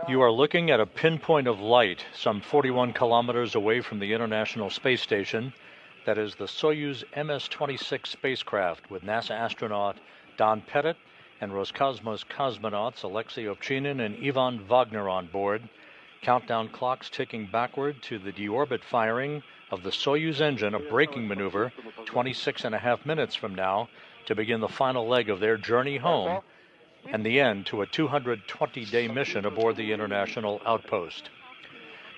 You are looking at a pinpoint of light some 41 kilometers away from the International Space Station. That is the Soyuz MS-26 spacecraft with NASA astronaut Don Pettit and Roscosmos cosmonauts Alexei Ovchinin and Ivan Wagner on board. Countdown clocks ticking backward to the deorbit firing of the Soyuz engine, a braking maneuver 26.5 minutes from now to begin the final leg of their journey home and the end to a 220-day mission aboard the International Outpost.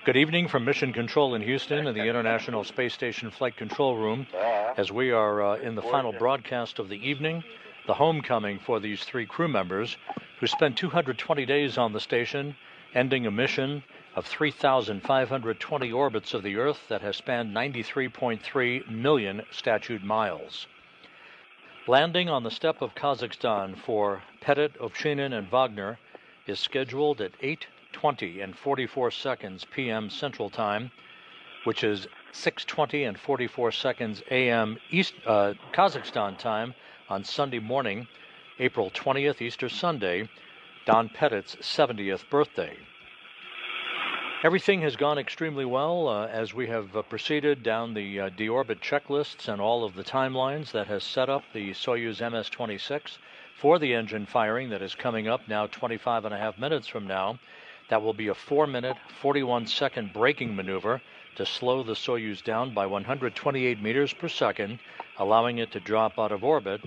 Good evening from Mission Control in Houston and the International Space Station Flight Control Room as we are in the final broadcast of the evening, the homecoming for these three crew members who spent 220 days on the station, ending a mission of 3,520 orbits of the Earth that has spanned 93.3 million statute miles. Landing on the steppe of Kazakhstan for Pettit, Ovchinin, and Wagner is scheduled at 8:20 and 44 seconds p.m. Central Time, which is 6:20 and 44 seconds a.m. Kazakhstan time on Sunday morning, April 20th, Easter Sunday, Don Pettit's 70th birthday. Everything has gone extremely well as we have proceeded down the deorbit checklists and all of the timelines that has set up the Soyuz MS-26 for the engine firing that is coming up now 25.5 minutes from now. That will be a 4-minute, 41-second braking maneuver to slow the Soyuz down by 128 meters per second, allowing it to drop out of orbit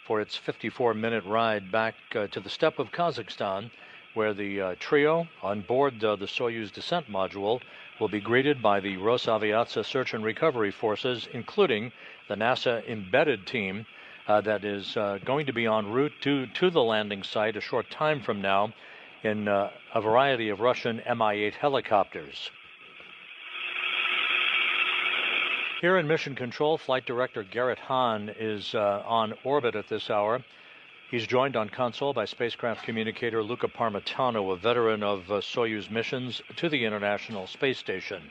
for its 54-minute ride back to the steppe of Kazakhstan, where the trio on board the Soyuz descent module will be greeted by the Rosaviatsa search and recovery forces, including the NASA embedded team that is going to be en route to the landing site a short time from now in a variety of Russian Mi-8 helicopters. Here in Mission Control, Flight Director Garrett Hahn is on orbit at this hour. He's joined on console by spacecraft communicator Luca Parmitano, a veteran of Soyuz missions to the International Space Station.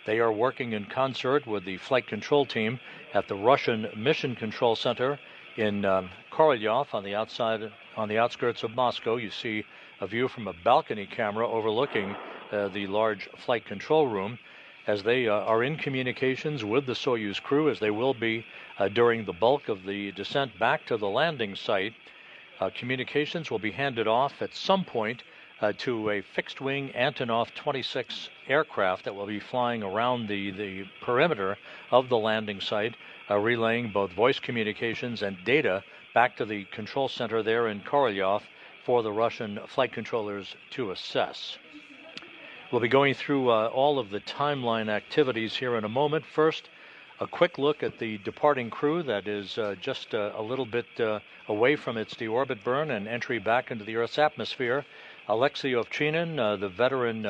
They are working in concert with the flight control team at the Russian Mission Control Center in Korolyov on the outskirts of Moscow. You see a view from a balcony camera overlooking the large flight control room as they are in communications with the Soyuz crew, as they will be during the bulk of the descent back to the landing site. Communications will be handed off at some point to a fixed-wing Antonov 26 aircraft that will be flying around the perimeter of the landing site, relaying both voice communications and data back to the control center there in Korolyov for the Russian flight controllers to assess. We'll be going through all of the timeline activities here in a moment. First, a quick look at the departing crew that is just a little bit away from its deorbit burn and entry back into the Earth's atmosphere. Alexei Ovchinin, the veteran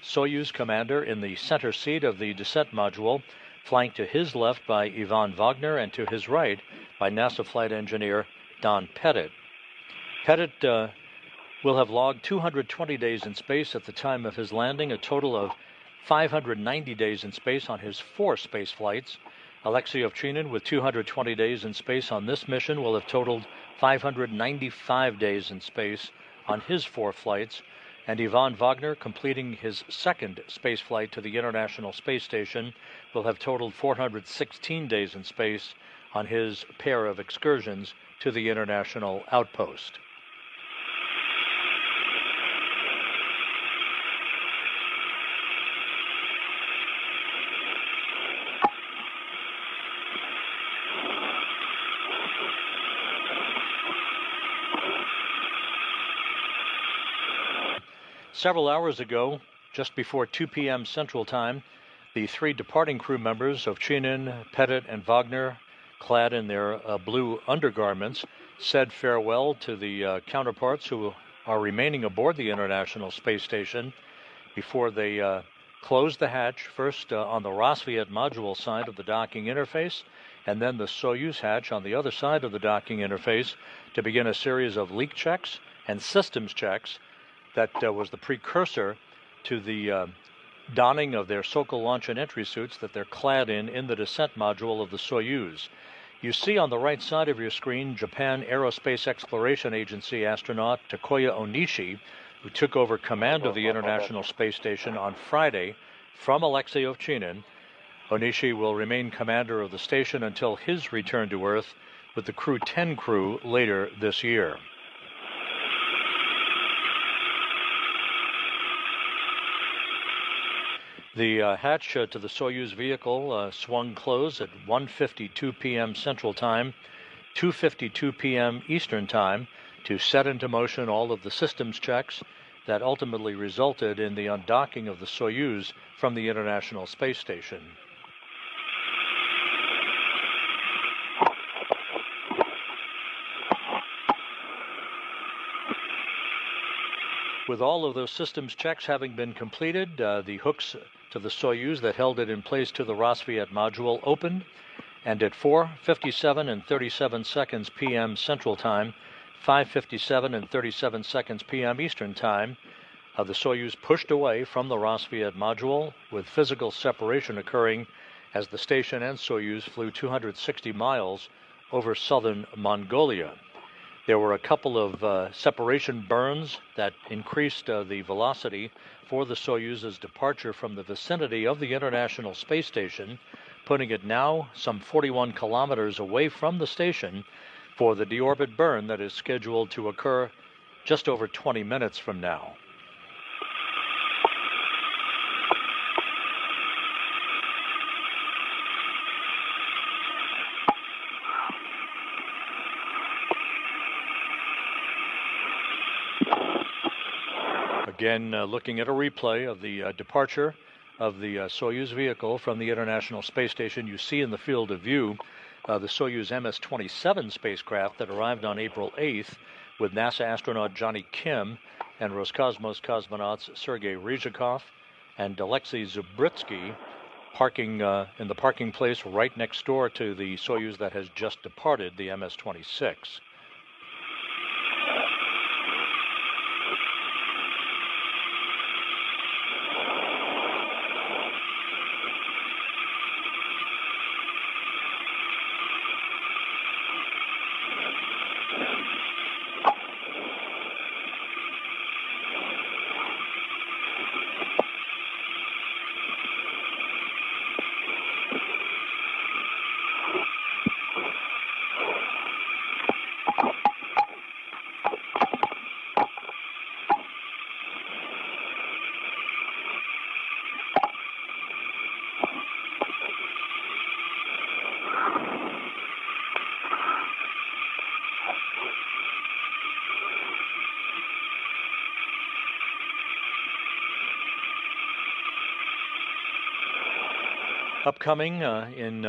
Soyuz commander, in the center seat of the descent module, flanked to his left by Ivan Wagner and to his right by NASA flight engineer Don Pettit. Pettit will have logged 220 days in space at the time of his landing, a total of 590 days in space on his 4 space flights. Alexei Ovchinin, with 220 days in space on this mission, will have totaled 595 days in space on his 4 flights. And Ivan Wagner, completing his 2nd space flight to the International Space Station, will have totaled 416 days in space on his pair of excursions to the International Outpost. Several hours ago, just before 2 p.m. Central Time, the 3 departing crew members, Ovchinin, Pettit, and Wagner, clad in their blue undergarments, said farewell to the counterparts who are remaining aboard the International Space Station before they closed the hatch, first on the Rosviet module side of the docking interface, and then the Soyuz hatch on the other side of the docking interface to begin a series of leak checks and systems checks that was the precursor to the donning of their Sokol launch and entry suits that they're clad in the descent module of the Soyuz. You see on the right side of your screen Japan Aerospace Exploration Agency astronaut Takuya Onishi, who took over command of the International Space Station on Friday from Alexei Ovchinin. Onishi will remain commander of the station until his return to Earth with the Crew 10 crew later this year. The hatch to the Soyuz vehicle swung closed at 1:52 p.m. Central Time, 2:52 p.m. Eastern Time, to set into motion all of the systems checks that ultimately resulted in the undocking of the Soyuz from the International Space Station. With all of those systems checks having been completed, the hooks to the Soyuz that held it in place to the Rassvet module opened, and at 4:57 and 37 seconds p.m. Central Time, 5:57 and 37 seconds p.m. Eastern Time, the Soyuz pushed away from the Rassvet module, with physical separation occurring as the station and Soyuz flew 260 miles over southern Mongolia. There were a couple of separation burns that increased the velocity for the Soyuz's departure from the vicinity of the International Space Station, putting it now some 41 kilometers away from the station for the deorbit burn that is scheduled to occur just over 20 minutes from now. Again, looking at a replay of the departure of the Soyuz vehicle from the International Space Station, you see in the field of view the Soyuz MS-27 spacecraft that arrived on April 8th with NASA astronaut Johnny Kim and Roscosmos cosmonauts Sergei Ryzhikov and Alexei Zubritsky parking in the parking place right next door to the Soyuz that has just departed, the MS-26. Upcoming in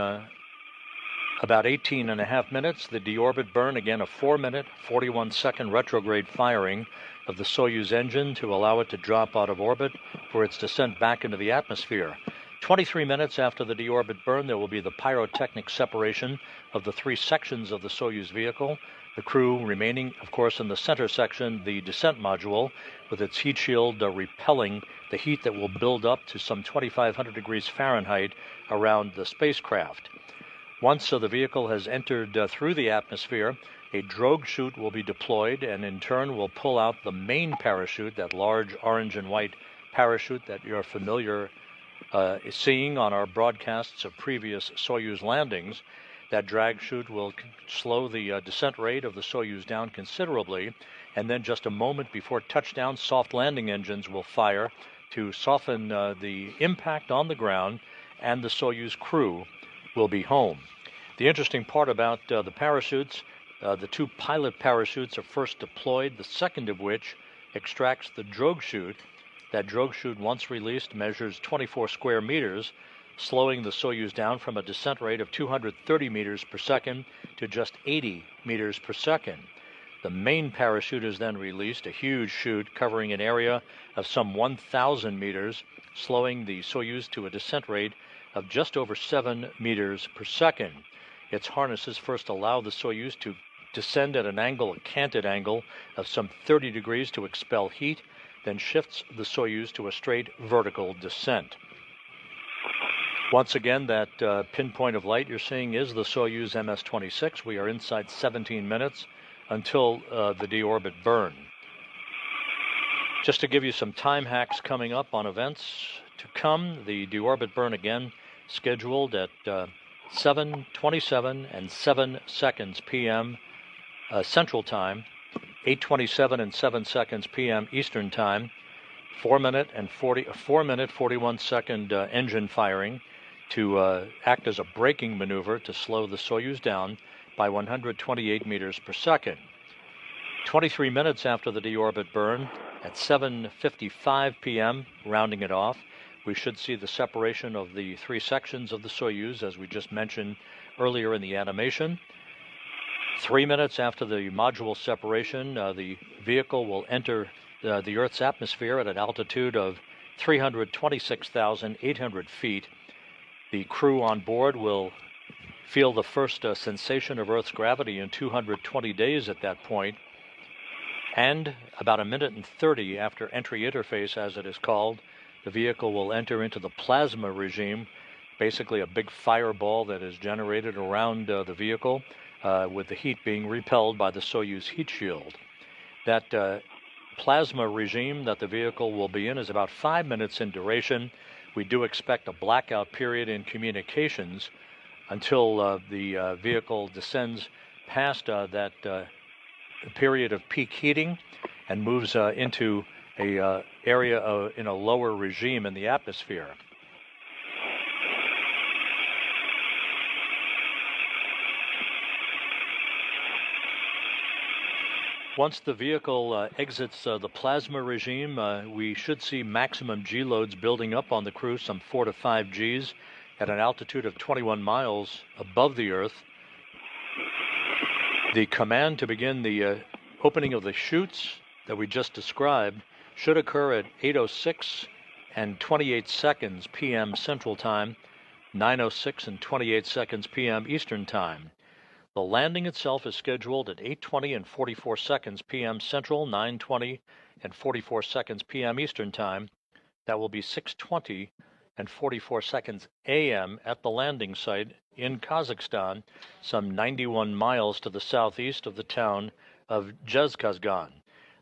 about 18 and a half minutes, the deorbit burn, again a 4-minute, 41-second retrograde firing of the Soyuz engine to allow it to drop out of orbit for its descent back into the atmosphere. 23 minutes after the deorbit burn, there will be the pyrotechnic separation of the three sections of the Soyuz vehicle, the crew remaining, of course, in the center section, the descent module, with its heat shield repelling the heat that will build up to some 2,500 degrees Fahrenheit around the spacecraft. Once the vehicle has entered through the atmosphere, a drogue chute will be deployed and in turn will pull out the main parachute, that large orange and white parachute that you're familiar seeing on our broadcasts of previous Soyuz landings. That drag chute will slow the descent rate of the Soyuz down considerably, and then just a moment before touchdown, soft landing engines will fire to soften the impact on the ground, and the Soyuz crew will be home. The interesting part about the parachutes, the two pilot parachutes are first deployed, the second of which extracts the drogue chute. That drogue chute, once released, measures 24 square meters, slowing the Soyuz down from a descent rate of 230 meters per second to just 80 meters per second. The main parachute is then released, a huge chute covering an area of some 1,000 meters, slowing the Soyuz to a descent rate of just over 7 meters per second. Its harnesses first allow the Soyuz to descend at an angle, a canted angle, of some 30 degrees to expel heat, then shifts the Soyuz to a straight vertical descent. Once again, that pinpoint of light you're seeing is the Soyuz MS-26. We are inside 17 minutes until the deorbit burn. Just to give you some time hacks coming up on events to come, the deorbit burn again scheduled at 7:27 and 7 seconds p.m. Central Time, 8:27 and 7 seconds p.m. Eastern Time, 4 minute 41 second engine firing to act as a braking maneuver to slow the Soyuz down by 128 meters per second. 23 minutes after the deorbit burn, at 7:55 p.m., rounding it off, we should see the separation of the three sections of the Soyuz, as we just mentioned earlier in the animation. 3 minutes after the module separation, the vehicle will enter the Earth's atmosphere at an altitude of 326,800 feet. The crew on board will feel the first sensation of Earth's gravity in 220 days at that point. And about 1:30 after entry interface, as it is called, the vehicle will enter into the plasma regime, basically a big fireball that is generated around the vehicle, with the heat being repelled by the Soyuz heat shield. That plasma regime that the vehicle will be in is about 5 minutes in duration. We do expect a blackout period in communications until the vehicle descends past that period of peak heating and moves into a area in a lower regime in the atmosphere. Once the vehicle exits the plasma regime, we should see maximum G loads building up on the crew, some 4 to 5 Gs, at an altitude of 21 miles above the Earth. The command to begin the opening of the chutes that we just described should occur at 8:06 and 28 seconds p.m. Central Time, 9:06 and 28 seconds p.m. Eastern Time. The landing itself is scheduled at 8:20 and 44 seconds p.m. Central, 9:20 and 44 seconds p.m. Eastern Time. That will be 6:20 and 44 seconds a.m. at the landing site in Kazakhstan, some 91 miles to the southeast of the town of Zhezkazgan.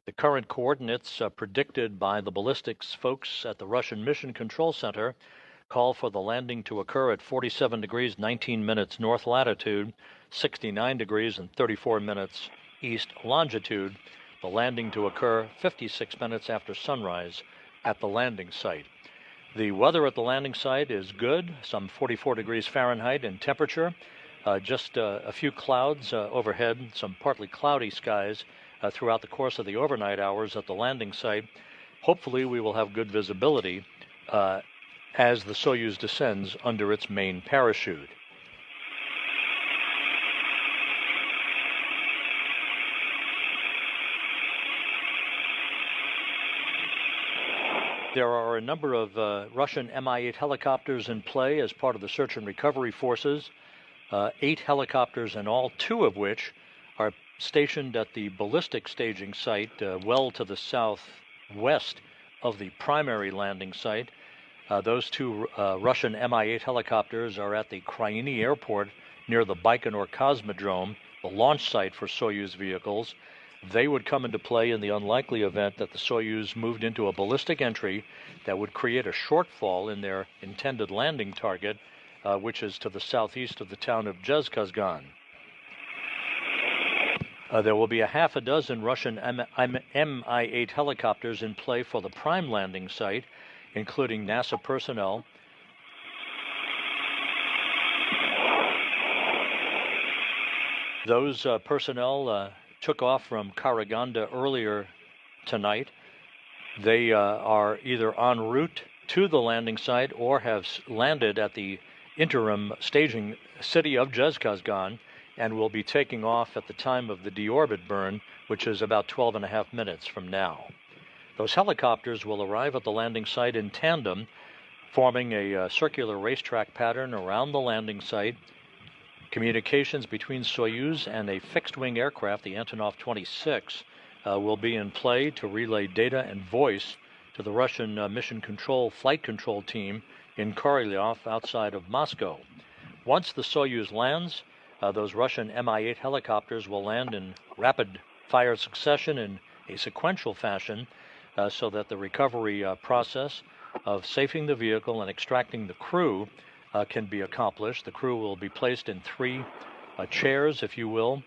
The current coordinates predicted by the ballistics folks at the Russian Mission Control Center call for the landing to occur at 47 degrees 19 minutes north latitude, 69 degrees and 34 minutes east longitude. The landing to occur 56 minutes after sunrise at the landing site. The weather at the landing site is good, some 44 degrees Fahrenheit in temperature, just a few clouds overhead, some partly cloudy skies throughout the course of the overnight hours at the landing site. Hopefully we will have good visibility as the Soyuz descends under its main parachute. There are a number of Russian Mi-8 helicopters in play as part of the search and recovery forces, 8 helicopters in all, 2 of which are stationed at the ballistic staging site well to the southwest of the primary landing site. Those 2 Russian Mi-8 helicopters are at the Kryani airport near the Baikonur Cosmodrome, the launch site for Soyuz vehicles. They would come into play in the unlikely event that the Soyuz moved into a ballistic entry that would create a shortfall in their intended landing target, which is to the southeast of the town of Zhezkazgan. There will be a half a dozen Russian Mi-8 helicopters in play for the prime landing site, including NASA personnel. Those personnel took off from Karaganda earlier tonight. They are either en route to the landing site or have landed at the interim staging city of Zhezkazgan and will be taking off at the time of the deorbit burn, which is about 12.5 minutes from now. Those helicopters will arrive at the landing site in tandem, forming a circular racetrack pattern around the landing site. Communications between Soyuz and a fixed-wing aircraft, the Antonov 26, will be in play to relay data and voice to the Russian Mission Control Flight Control Team in Korolyov outside of Moscow. Once the Soyuz lands, those Russian Mi-8 helicopters will land in rapid-fire succession in a sequential fashion so that the recovery process of safing the vehicle and extracting the crew can be accomplished. The crew will be placed in three chairs, if you will,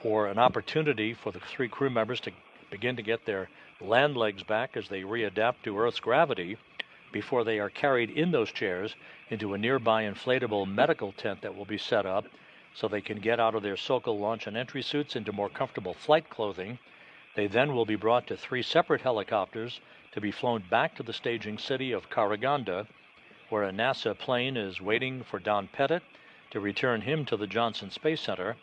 for an opportunity for the three crew members to begin to get their land legs back as they readapt to Earth's gravity before they are carried in those chairs into a nearby inflatable medical tent that will be set up so they can get out of their Sokol launch and entry suits into more comfortable flight clothing. They then will be brought to three separate helicopters to be flown back to the staging city of Karaganda, where a NASA plane is waiting for Don Pettit to return him to the Johnson Space Center.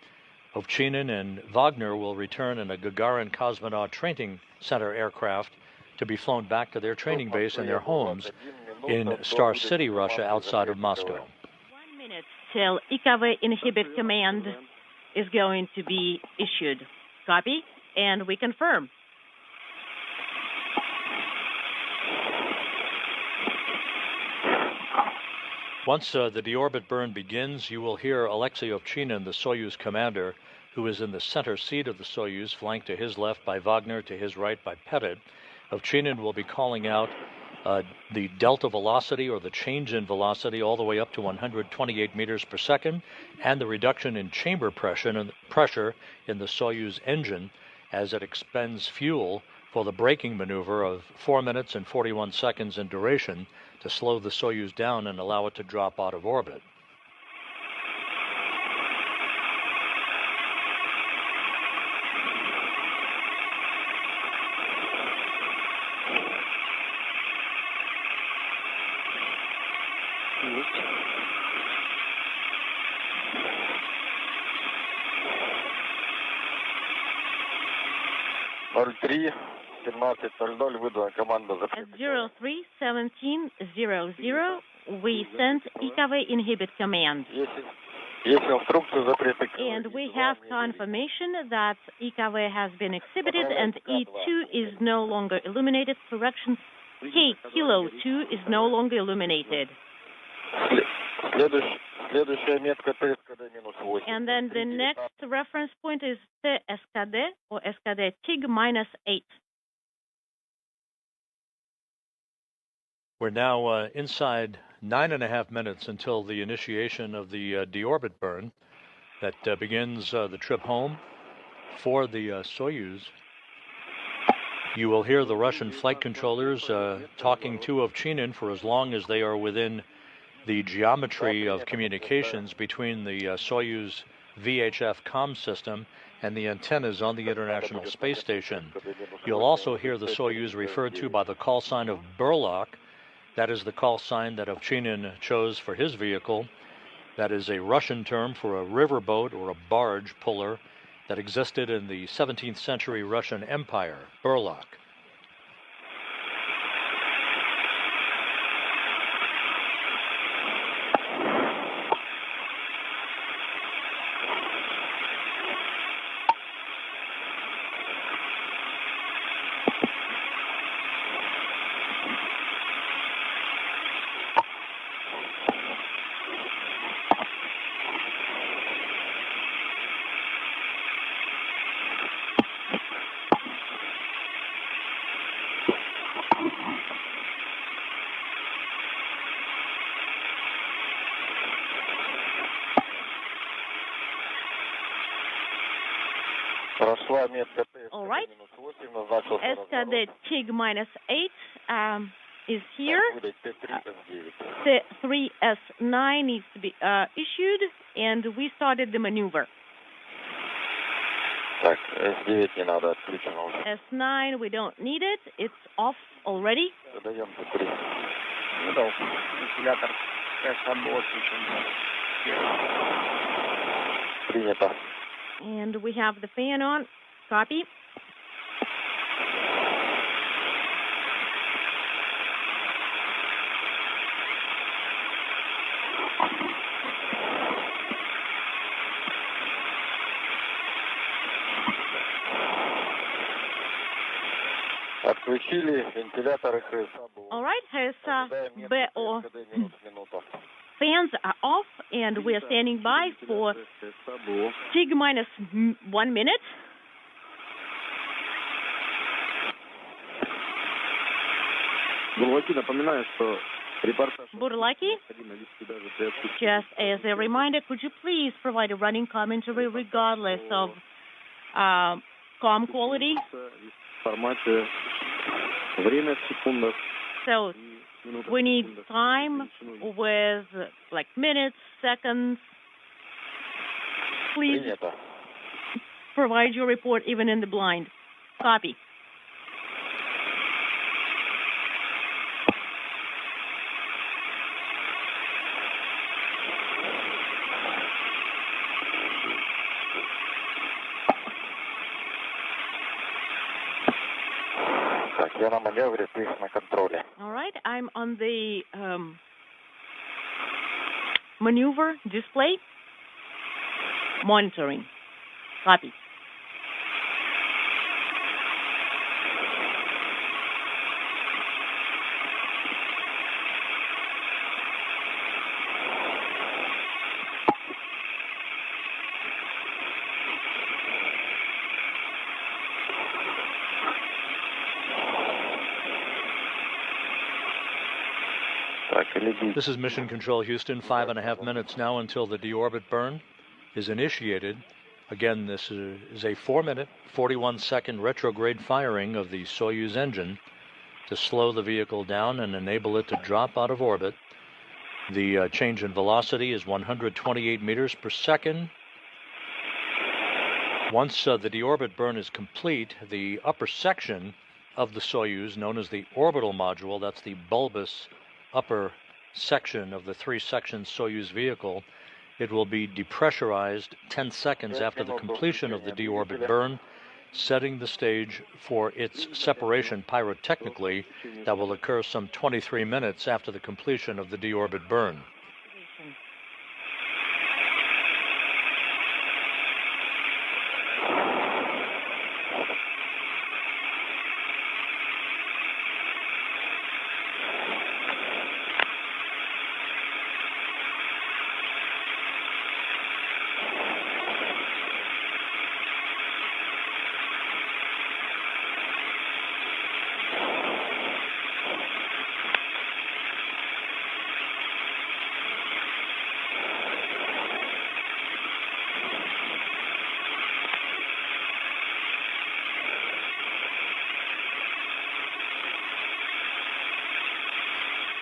Ovchinin and Wagner will return in a Gagarin Cosmonaut Training Center aircraft to be flown back to their training base and their homes in Star City, Russia, outside of Moscow. 1 minute till IKV inhibit command is going to be issued. Copy, and we confirm. Once the deorbit burn begins, you will hear Alexei Ovchinin, the Soyuz commander, who is in the center seat of the Soyuz, flanked to his left by Wagner, to his right by Pettit. Ovchinin will be calling out the delta velocity, or the change in velocity, all the way up to 128 meters per second, and the reduction in chamber pressure in the Soyuz engine as it expends fuel for the braking maneuver of 4 minutes and 41 seconds in duration to slow the Soyuz down and allow it to drop out of orbit. At 03:17:00, we sent IKV inhibit command. And we have confirmation that IKV has been exhibited and E2 is no longer illuminated. Correction, K Kilo 2 is no longer illuminated. And then the next reference point is TSKD, or SKD TIG -8. We're now inside 9.5 minutes until the initiation of the deorbit burn that begins the trip home for the Soyuz. You will hear the Russian flight controllers talking to Ovchinin for as long as they are within the geometry of communications between the Soyuz VHF comm system and the antennas on the International Space Station. You'll also hear the Soyuz referred to by the call sign of Burlock. That is the call sign that Ovchinin chose for his vehicle. That is a Russian term for a riverboat or a barge puller that existed in the 17th century Russian Empire, Burlock. All right. SKD TIG -8 is here. The 3S9 needs to be issued, and we started the maneuver. S9, we don't need it. It's off already. And we have the fan on. Copy. All right, his fans are off, and we're standing by for T minus 1 minute. Burlaki, just as a reminder, could you please provide a running commentary regardless of comm quality? So we need time with like minutes, seconds. Please provide your report even in the blind. Copy. All right, I'm on the maneuver display. Monitoring. Copy. This is Mission Control Houston, 5.5 minutes now until the deorbit burn is initiated. Again, this is a 4-minute, 41-second retrograde firing of the Soyuz engine to slow the vehicle down and enable it to drop out of orbit. The change in velocity is 128 meters per second. Once the deorbit burn is complete, the upper section of the Soyuz, known as the orbital module, that's the bulbous upper section of the 3-section Soyuz vehicle, it will be depressurized 10 seconds after the completion of the deorbit burn, setting the stage for its separation pyrotechnically that will occur some 23 minutes after the completion of the deorbit burn.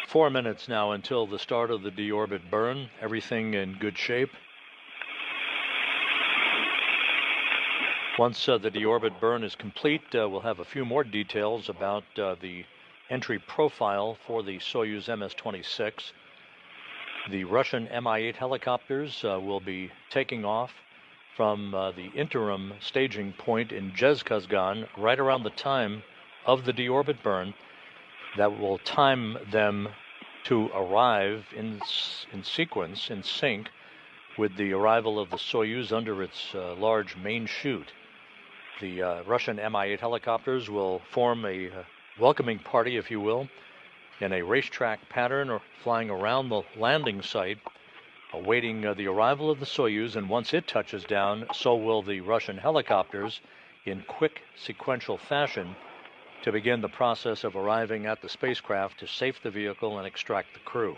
4 minutes now until the start of the deorbit burn. Everything in good shape. Once the deorbit burn is complete, we'll have a few more details about the entry profile for the Soyuz MS-26. The Russian Mi-8 helicopters will be taking off from the interim staging point in Zhezkazgan right around the time of the deorbit burn. That will time them to arrive in sequence, in sync, with the arrival of the Soyuz under its large main chute. The Russian Mi-8 helicopters will form a welcoming party, if you will, in a racetrack pattern, or flying around the landing site, awaiting the arrival of the Soyuz, and once it touches down, so will the Russian helicopters in quick sequential fashion to begin the process of arriving at the spacecraft to safe the vehicle and extract the crew.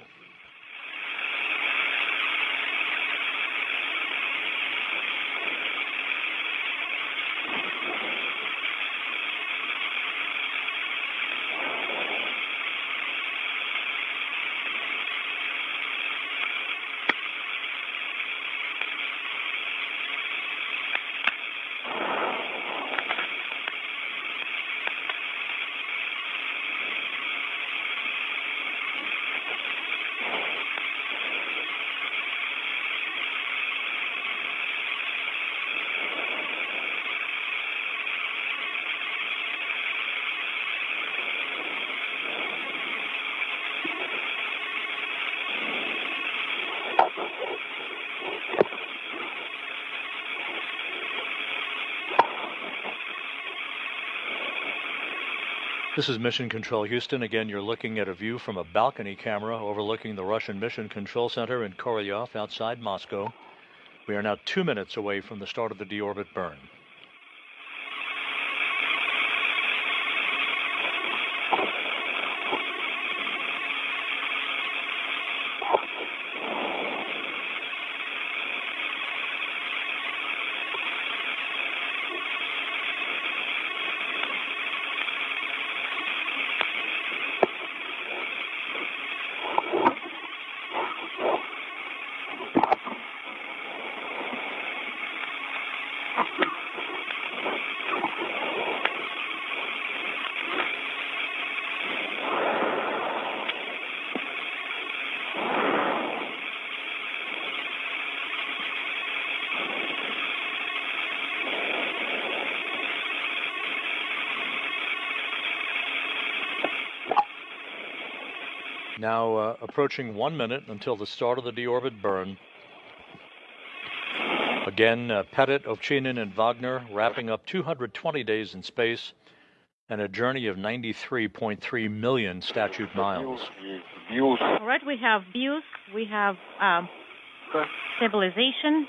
This is Mission Control Houston. Again, you're looking at a view from a balcony camera overlooking the Russian Mission Control Center in Korolyov outside Moscow. We are now 2 minutes away from the start of the deorbit burn. Now approaching 1 minute until the start of the deorbit burn. Again, Pettit, Ovchinin, and Wagner wrapping up 220 days in space and a journey of 93.3 million statute miles. All right, we have views, we have stabilization.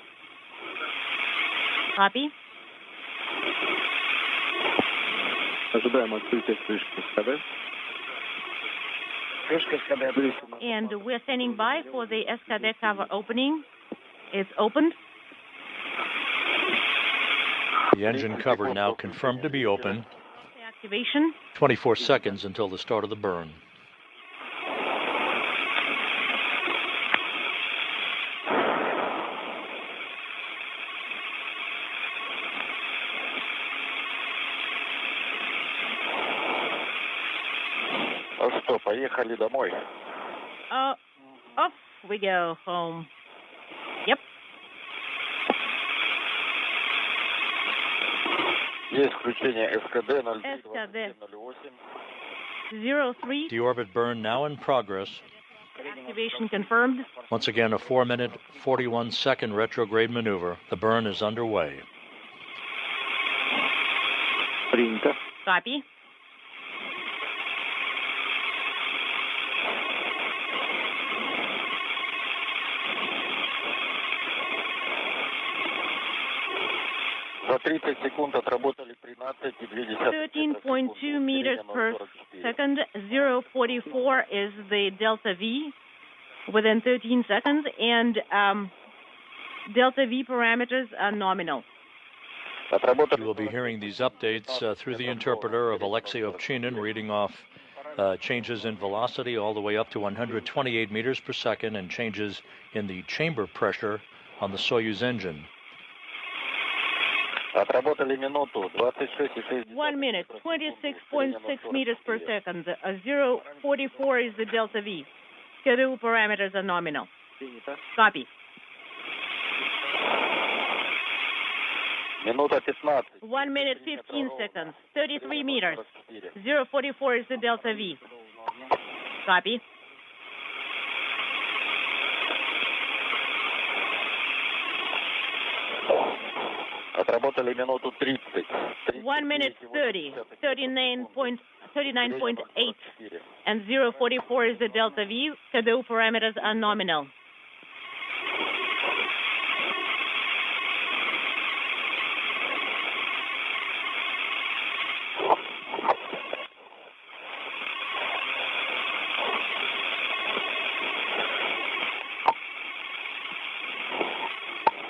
Copy. And we're standing by for the SKD cover opening. It's opened. The engine cover now confirmed to be open. Activation. 24 seconds until the start of the burn. Поехали домой. Off we go home. Yep. Есть включение СКД 03. Deorbit burn now in progress. Activation confirmed. Once again, a 4-minute, 41-second retrograde maneuver. The burn is underway. Copy. За 30 секунд отработали 13,2 13.2 meters per second. 0.44 is the delta V within 13 seconds, and delta V parameters are nominal. You will be hearing these updates through the interpreter of Alexei Ovchinin, reading off changes in velocity all the way up to 128 meters per second and changes in the chamber pressure on the Soyuz engine. 1 minute, 26.6 meters per second. 0.44 is the delta V. Schedule parameters are nominal. Copy. 1 minute, 15 seconds. 33 meters. 0.44 is the delta V. Copy. Отработали минуту 30. 1 minute 30, 39.8, and 0.44 is the delta V. Schedule parameters are nominal.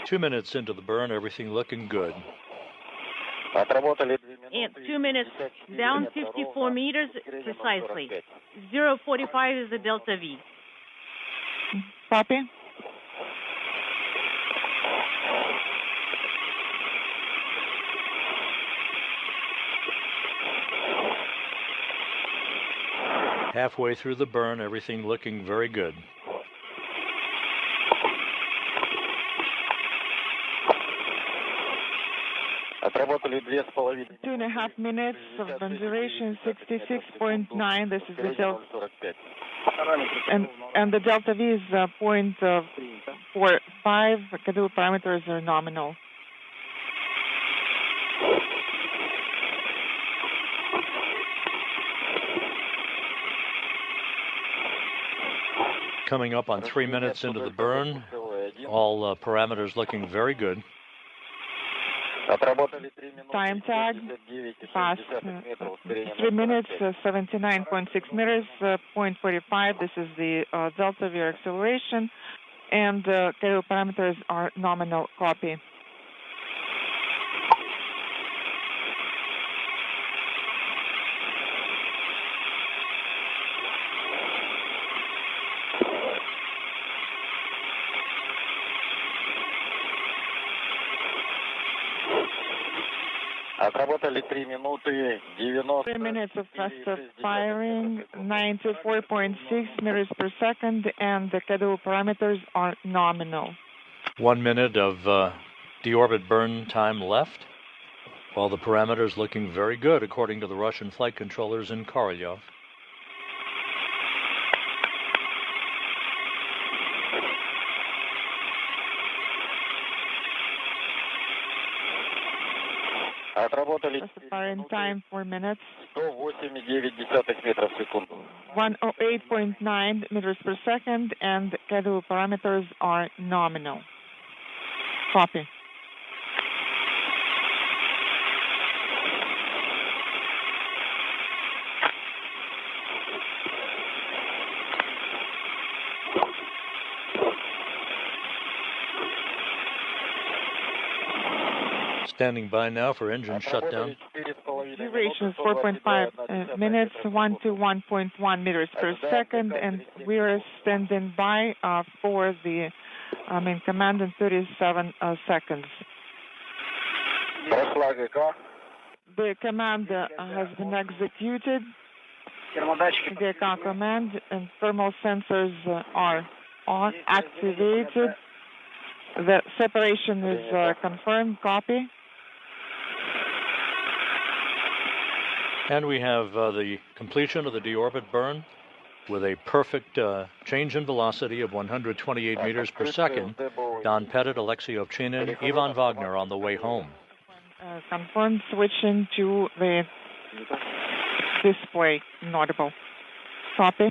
Two minutes into the burn, everything looking good. And 2 minutes, down 54 meters precisely. 0.45 is the delta V. Copy. Halfway through the burn, everything looking very good. Two and a half minutes of burn duration, 66.9. This is the delta, and the delta V is 0.45. Schedule parameters are nominal. Coming up on 3 minutes into the burn, all parameters looking very good. Time tag past 3 minutes, 79.6 meters, 0.45. This is the delta V acceleration, and KO parameters are nominal. Copy. Отработали 3 минуты 90. 3 minutes of faster firing, 94.6 meters per second, and the KO parameters are nominal. 1 minute of deorbit burn time left. All the parameters looking very good, according to the Russian flight controllers in Korolyov. Firing time 4 minutes. 108,9 метров в секунду. 108.9 meters per second, and KO parameters are nominal. Copy. Standing by now for engine shutdown. Duration is 4.5 minutes, 1 to 1.1 meters per second, and we are standing by for the main command in 37 seconds. The command has been executed. The GK command and thermal sensors are activated. The separation is confirmed. Copy. And we have the completion of the deorbit burn with a perfect change in velocity of 128 meters per second. Don Pettit, Alexei Ovchinin, Ivan Wagner on the way home. Confirmed. Switching to the display inaudible. Copy.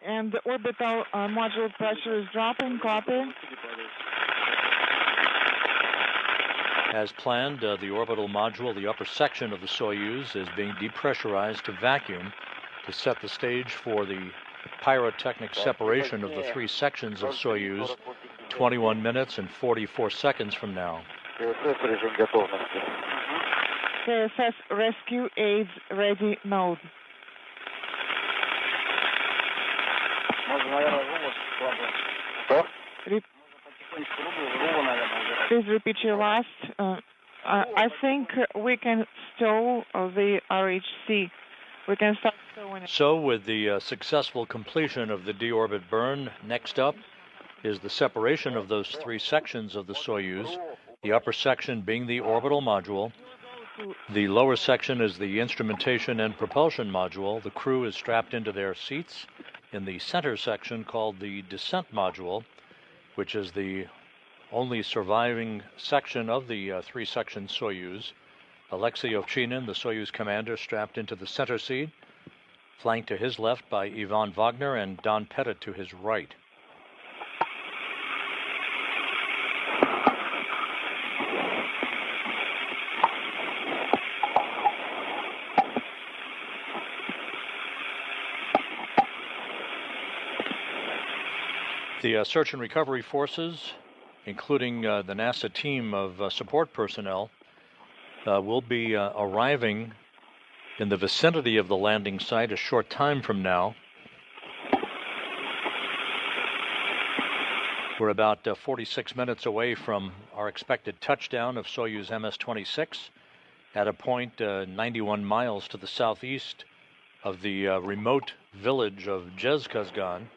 And the orbital module pressure is dropping. Copy. As planned, the orbital module, the upper section of the Soyuz, is being depressurized to vacuum to set the stage for the pyrotechnic separation of the 3 sections of Soyuz 21 minutes and 44 seconds from now. KSS rescue aids ready mode. Please repeat your last. I think we can stow the RHC. We can start stowing it. So with the successful completion of the deorbit burn, next up is the separation of those 3 sections of the Soyuz, the upper section being the orbital module. The lower section is the instrumentation and propulsion module. The crew is strapped into their seats. In the center section, called the descent module, which is the only surviving section of the 3-section Soyuz. Alexei Ovchinin, the Soyuz commander, strapped into the center seat, flanked to his left by Ivan Wagner and Don Pettit to his right. The search and recovery forces, including the NASA team of support personnel, will be arriving in the vicinity of the landing site a short time from now. We're about 46 minutes away from our expected touchdown of Soyuz MS-26 at a point 91 miles to the southeast of the remote village of Jezkazgan.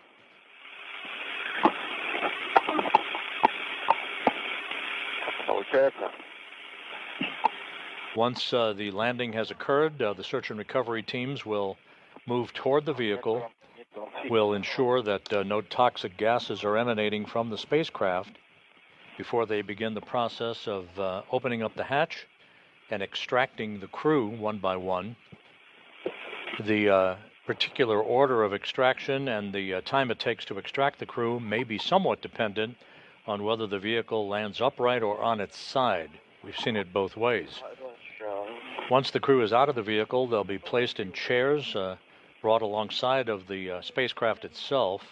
Once the landing has occurred, the search and recovery teams will move toward the vehicle, will ensure that no toxic gases are emanating from the spacecraft before they begin the process of opening up the hatch and extracting the crew one by one. The particular order of extraction and the time it takes to extract the crew may be somewhat dependent on whether the vehicle lands upright or on its side. We've seen it both ways. Once the crew is out of the vehicle, they'll be placed in chairs brought alongside of the spacecraft itself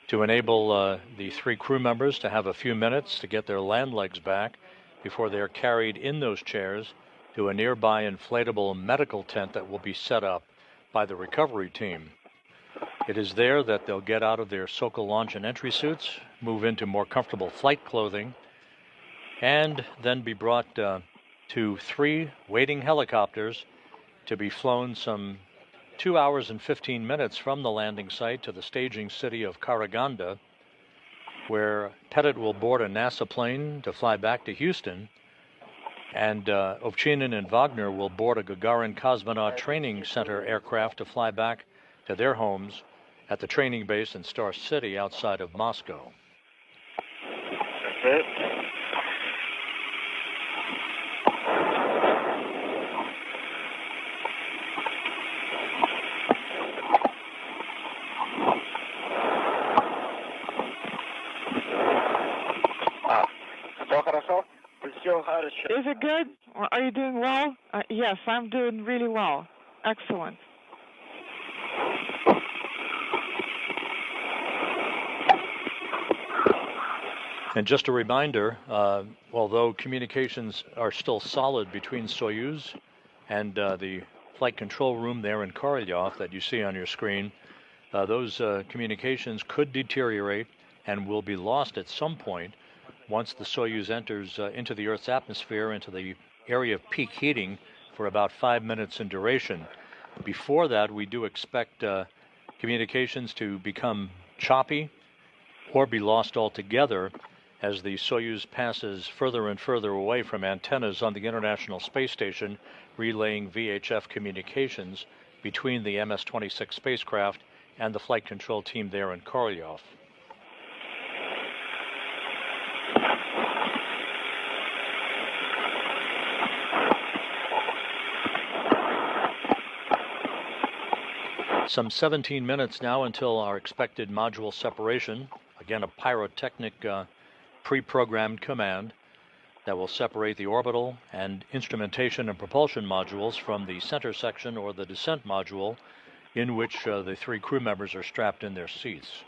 to enable the 3 crew members to have a few minutes to get their land legs back before they're carried in those chairs to a nearby inflatable medical tent that will be set up by the recovery team. It is there that they'll get out of their SOCA launch and entry suits, move into more comfortable flight clothing, and then be brought to 3 waiting helicopters to be flown some 2 hours and 15 minutes from the landing site to the staging city of Karaganda, where Pettit will board a NASA plane to fly back to Houston, and Ovchinin and Wagner will board a Gagarin Cosmonaut Training Center aircraft to fly back to their homes at the training base in Star City outside of Moscow. That's it. Is it good? Are you doing well? Yes, I'm doing really well. Excellent. And just a reminder, although communications are still solid between Soyuz and the flight control room there in Korolyov that you see on your screen, those communications could deteriorate and will be lost at some point once the Soyuz enters into the Earth's atmosphere, into the area of peak heating for about 5 minutes in duration. Before that, we do expect communications to become choppy or be lost altogether as the Soyuz passes further and further away from antennas on the International Space Station, relaying VHF communications between the MS-26 spacecraft and the flight control team there in Korolyov. Some 17 minutes now until our expected module separation. Again, a pyrotechnic pre-programmed command that will separate the orbital and instrumentation and propulsion modules from the center section or the descent module in which the 3 crew members are strapped in their seats.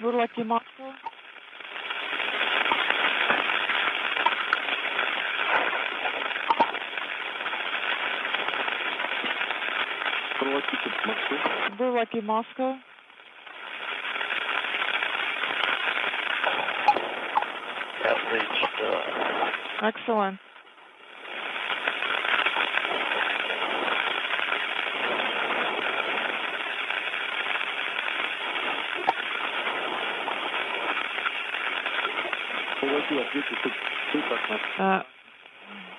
Lucky Moscow. Lucky Moscow. Have reached. Excellent.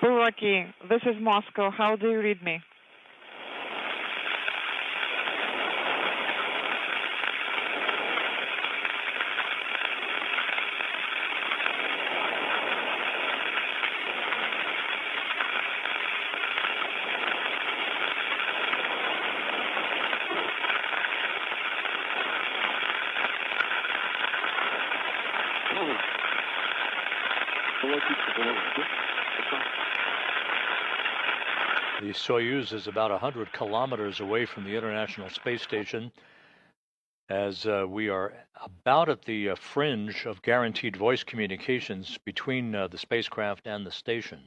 Buraki, this is Moscow. How do you read me? The Soyuz is about 100 kilometers away from the International Space Station, as we are about at the fringe of guaranteed voice communications between the spacecraft and the station.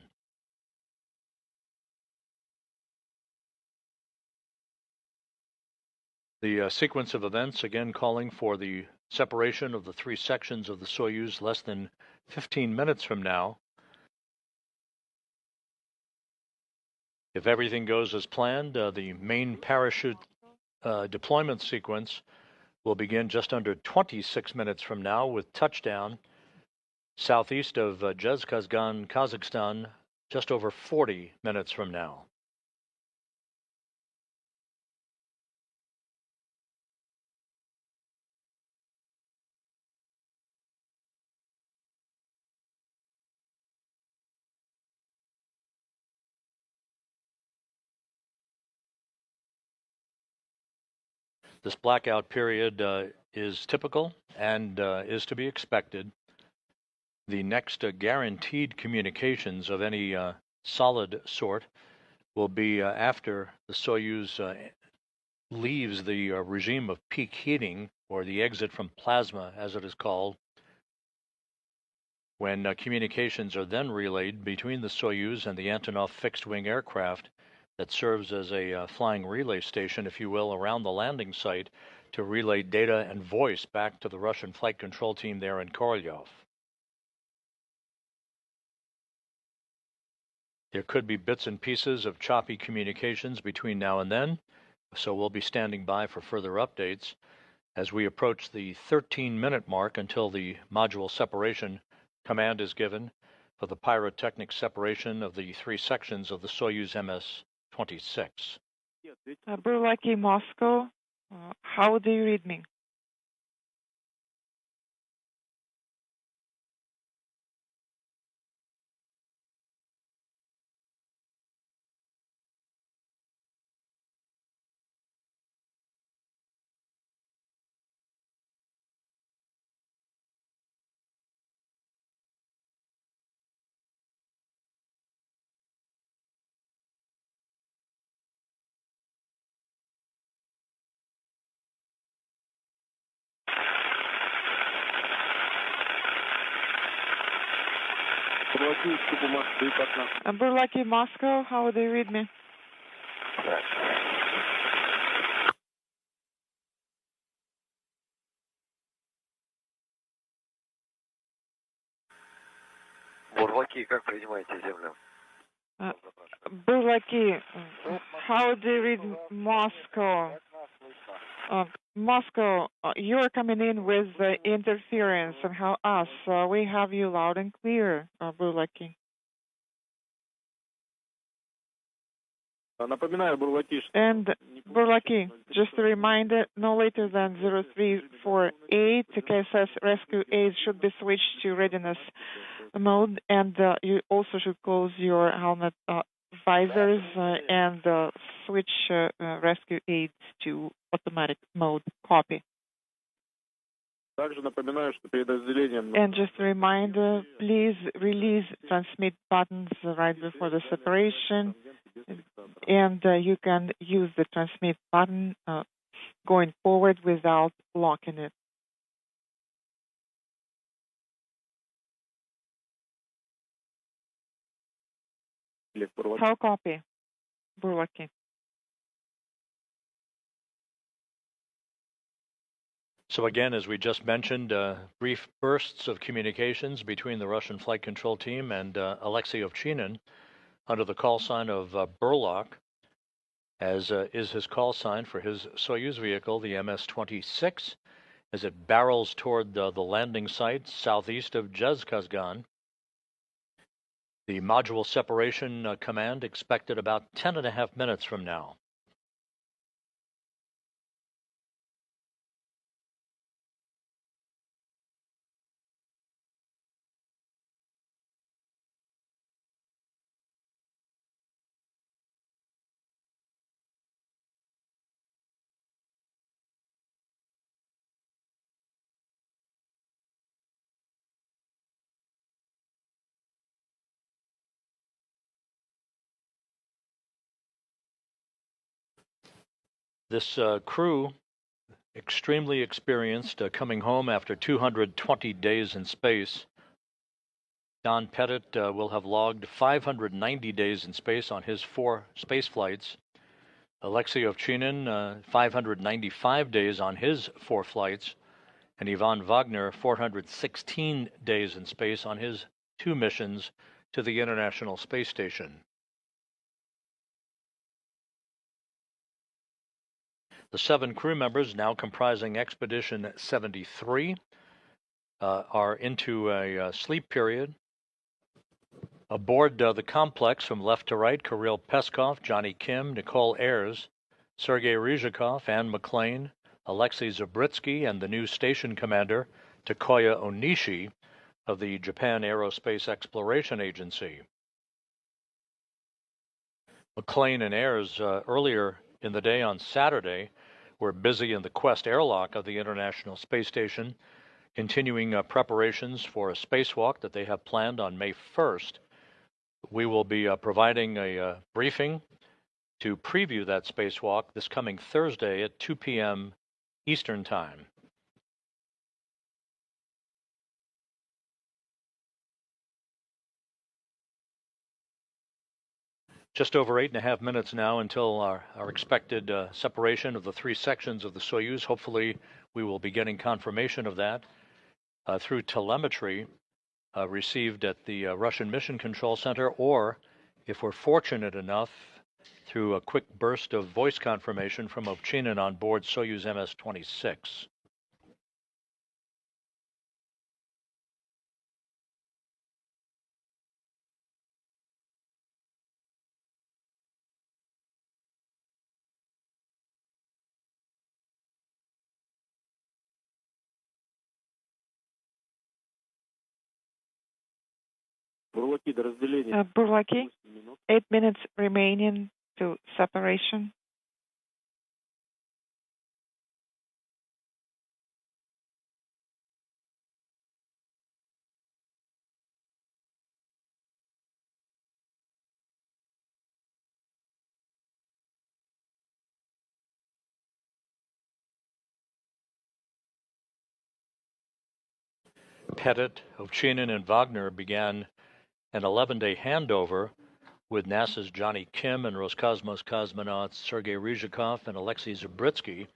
The sequence of events, again calling for the separation of the three sections of the Soyuz less than 15 minutes from now. If everything goes as planned, the main parachute deployment sequence will begin just under 26 minutes from now with touchdown southeast of Zhezkazgan, Kazakhstan, just over 40 minutes from now. This blackout period is typical and is to be expected. The next guaranteed communications of any solid sort will be after the Soyuz leaves the regime of peak heating, or the exit from plasma, as it is called, when communications are then relayed between the Soyuz and the Antonov fixed-wing aircraft that serves as a flying relay station, if you will, around the landing site to relay data and voice back to the Russian flight control team there in Korolyov. There could be bits and pieces of choppy communications between now and then, so we'll be standing by for further updates as we approach the 13-minute mark until the module separation command is given for the pyrotechnic separation of the three sections of the Soyuz MS-26. Burlaki, Moscow, how do you read me? Burlaki, Moscow, how do you read me? Бурлаки, как принимаете землю? Burlaki, how do you read Moscow? Moscow, you're coming in with interference, and how us? We have you loud and clear, Burlaki. And Burlaki, just a reminder, no later than 0348, KSS rescue aid should be switched to readiness mode, and you also should close your helmet visors and switch rescue aids to automatic mode. Copy. And just a reminder, please release transmit buttons right before the separation, and you can use the transmit button going forward without locking it. How copy, Burlaki? So again, as we just mentioned, brief bursts of communications between the Russian flight control team and Alexei Ovchinin under the call sign of Burlock, as is his call sign for his Soyuz vehicle, the MS-26, as it barrels toward the landing site southeast of Zhezkazgan. The module separation command expected about 10.5 minutes from now. This crew, extremely experienced, coming home after 220 days in space. Don Pettit will have logged 590 days in space on his 4 space flights. Alexei Ovchinin, 595 days on his 4 flights, and Ivan Wagner, 416 days in space on his 2 missions to the International Space Station. The 7 crew members, now comprising Expedition 73, are into a sleep period. Aboard the complex, from left to right, Kirill Peskov, Johnny Kim, Nicole Ayers, Sergei Ryzhikov, Anne McLean, Alexei Zabritsky, and the new station commander, Takuya Onishi, of the Japan Aerospace Exploration Agency. McLean and Ayers, earlier in the day on Saturday, were busy in the Quest airlock of the International Space Station, continuing preparations for a spacewalk that they have planned on May 1st. We will be providing a briefing to preview that spacewalk this coming Thursday at 2 p.m. Eastern Time. Just over 8.5 minutes now until our expected separation of the 3 sections of the Soyuz. Hopefully, we will be getting confirmation of that through telemetry received at the Russian Mission Control Center, or if we're fortunate enough, through a quick burst of voice confirmation from Ovchinin on board Soyuz MS-26. Burlaki, 8 minutes remaining to separation. Pettit, Ovchinin, and Wagner began an 11-day handover with NASA's Johnny Kim and Roscosmos cosmonauts Sergei Ryzhikov and Alexei Zabritsky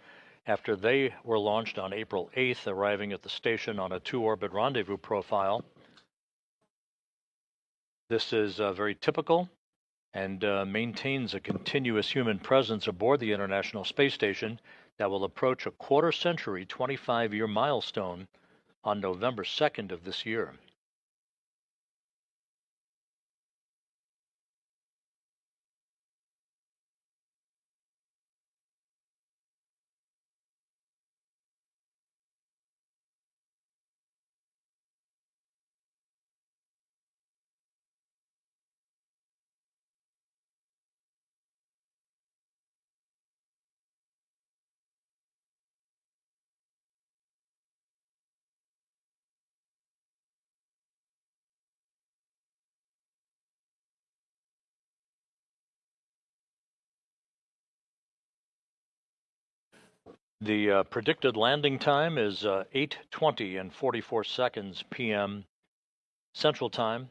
after they were launched on April 8th, arriving at the station on a 2-orbit rendezvous profile. This is very typical and maintains a continuous human presence aboard the International Space Station that will approach a quarter-century 25-year milestone on November 2nd of this year. The predicted landing time is 8:20 and 44 seconds p.m. Central Time,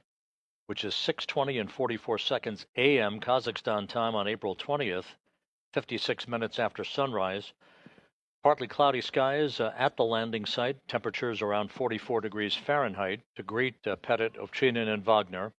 which is 6:20 and 44 seconds a.m. Kazakhstan time on April 20th, 56 minutes after sunrise. Partly cloudy skies at the landing site, temperatures around 44 degrees Fahrenheit. To greet Pettit, Ovchinin, and Wagner.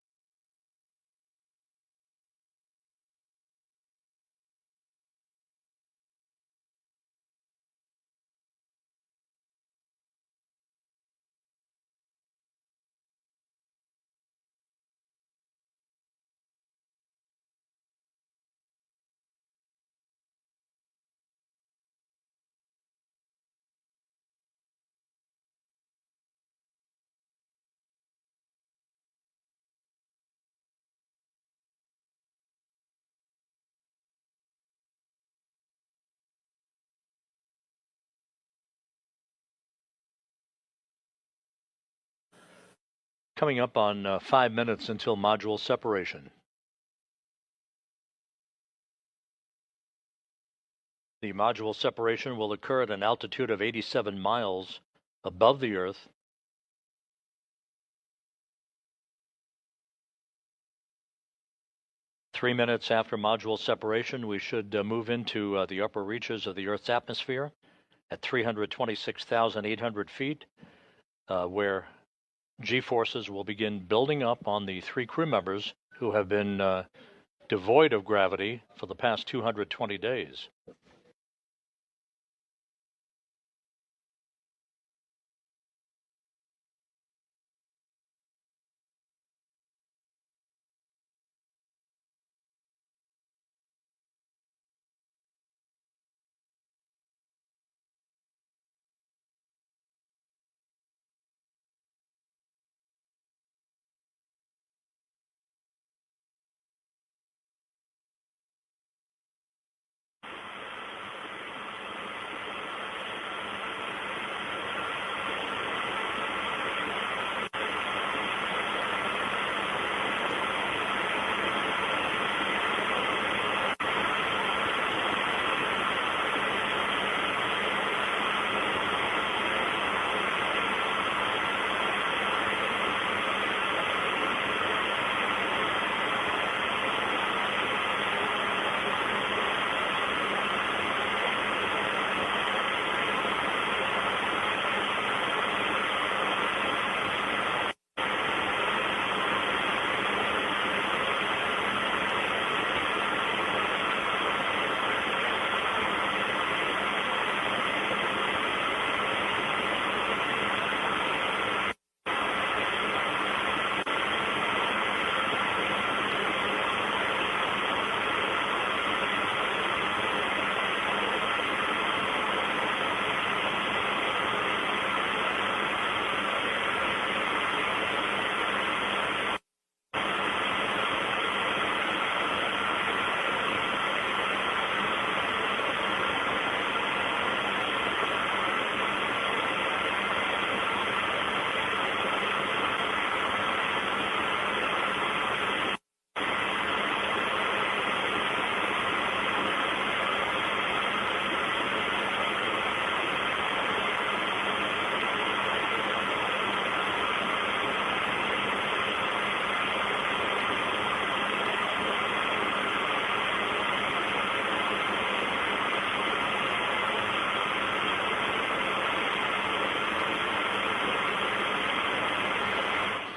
Coming up on 5 minutes until module separation. The module separation will occur at an altitude of 87 miles above the Earth. 3 minutes after module separation, we should move into the upper reaches of the Earth's atmosphere at 326,800 feet, where G-forces will begin building up on the 3 crew members who have been devoid of gravity for the past 220 days.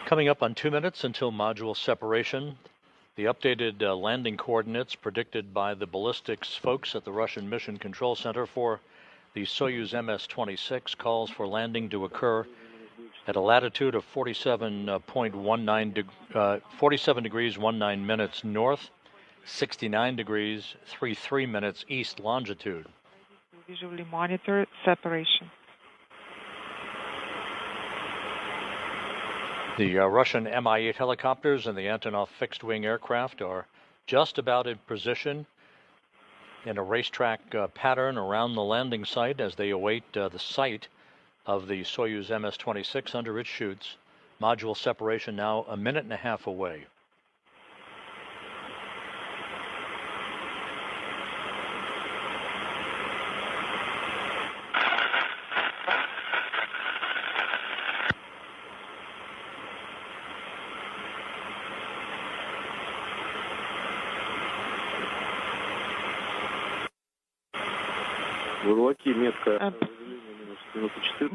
Coming up on 2 minutes until module separation, the updated landing coordinates predicted by the ballistics folks at the Russian Mission Control Center for the Soyuz MS-26 calls for landing to occur at a latitude of 47 degrees 19 minutes north, 69 degrees 33 minutes east longitude. Visually monitor separation. The Russian Mi-8 helicopters and the Antonov fixed-wing aircraft are just about in position in a racetrack pattern around the landing site as they await the sight of the Soyuz MS-26 under its chutes. Module separation now a minute and a half away.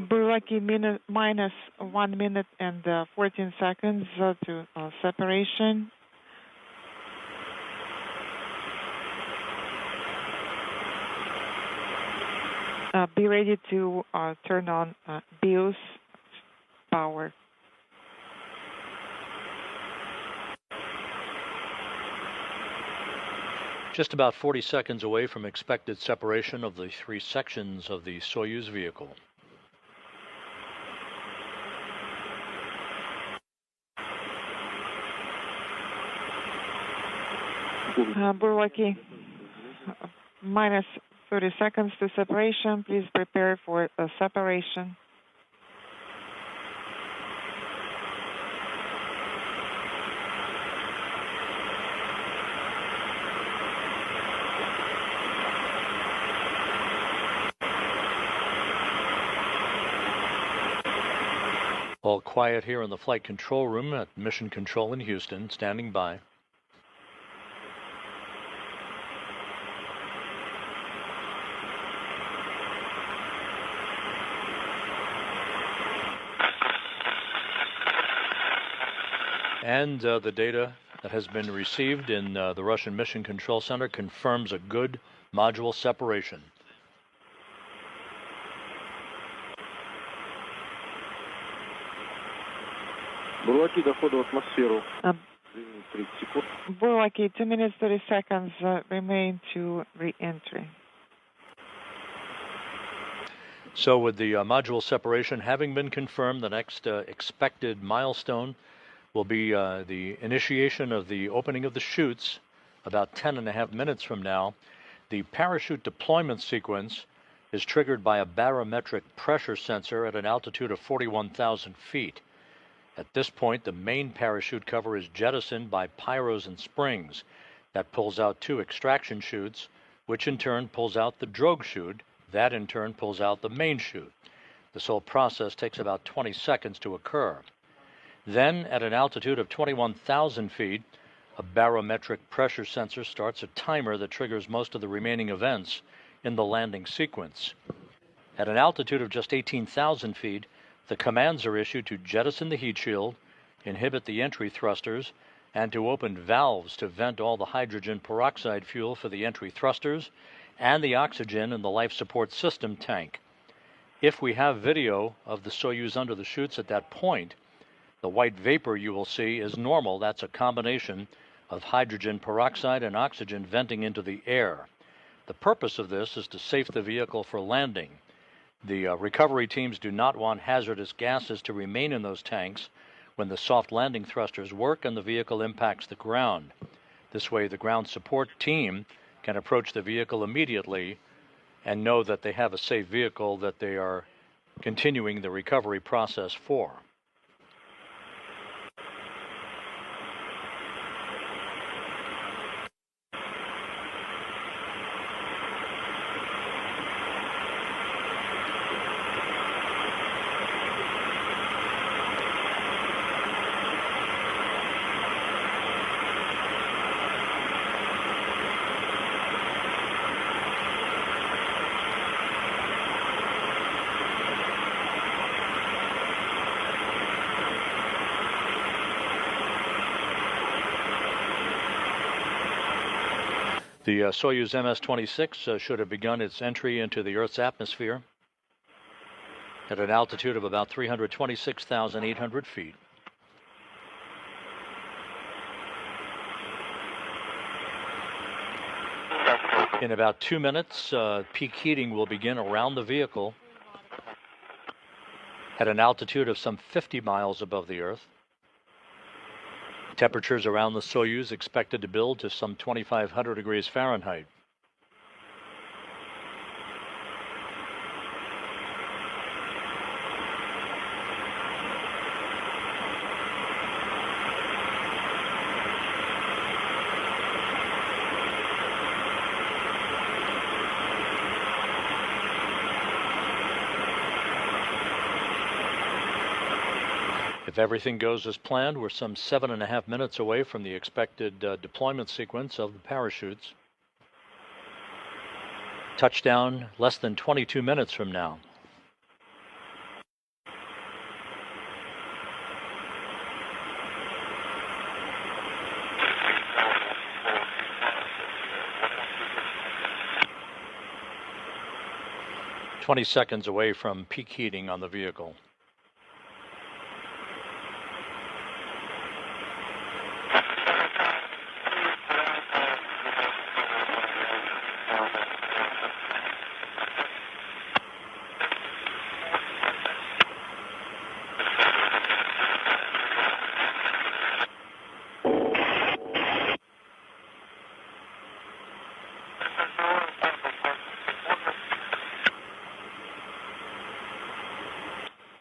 Burlaki minus 1 minute and 14 seconds to separation. Be ready to turn on BIOS power. Just about 40 seconds away from expected separation of the 3 sections of the Soyuz vehicle. Burlaki, minus 30 seconds to separation. Please prepare for separation. All quiet here in the flight control room at Mission Control in Houston, standing by. And the data that has been received in the Russian Mission Control Center confirms a good module separation. Бурлаки дохода в атмосферу. Бурлаки, 2 minutes 30 seconds remain to re-entry. So with the module separation having been confirmed, the next expected milestone will be the initiation of the opening of the chutes about 10.5 minutes from now. The parachute deployment sequence is triggered by a barometric pressure sensor at an altitude of 41,000 feet. At this point, the main parachute cover is jettisoned by pyros and springs. That pulls out 2 extraction chutes, which in turn pulls out the drogue chute. That in turn pulls out the main chute. This whole process takes about 20 seconds to occur. Then, at an altitude of 21,000 feet, a barometric pressure sensor starts a timer that triggers most of the remaining events in the landing sequence. At an altitude of just 18,000 feet, the commands are issued to jettison the heat shield, inhibit the entry thrusters, and to open valves to vent all the hydrogen peroxide fuel for the entry thrusters and the oxygen in the life support system tank. If we have video of the Soyuz under the chutes at that point, the white vapor you will see is normal. That's a combination of hydrogen peroxide and oxygen venting into the air. The purpose of this is to safe the vehicle for landing. The recovery teams do not want hazardous gases to remain in those tanks when the soft landing thrusters work and the vehicle impacts the ground. This way, the ground support team can approach the vehicle immediately and know that they have a safe vehicle that they are continuing the recovery process for. The Soyuz MS-26 should have begun its entry into the Earth's atmosphere at an altitude of about 326,800 feet. In about 2 minutes, peak heating will begin around the vehicle at an altitude of some 50 miles above the Earth. Temperatures around the Soyuz expected to build to some 2,500 degrees Fahrenheit. If everything goes as planned, we're some 7.5 minutes away from the expected deployment sequence of the parachutes. Touchdown less than 22 minutes from now. "20 seconds away from peak heating on the vehicle."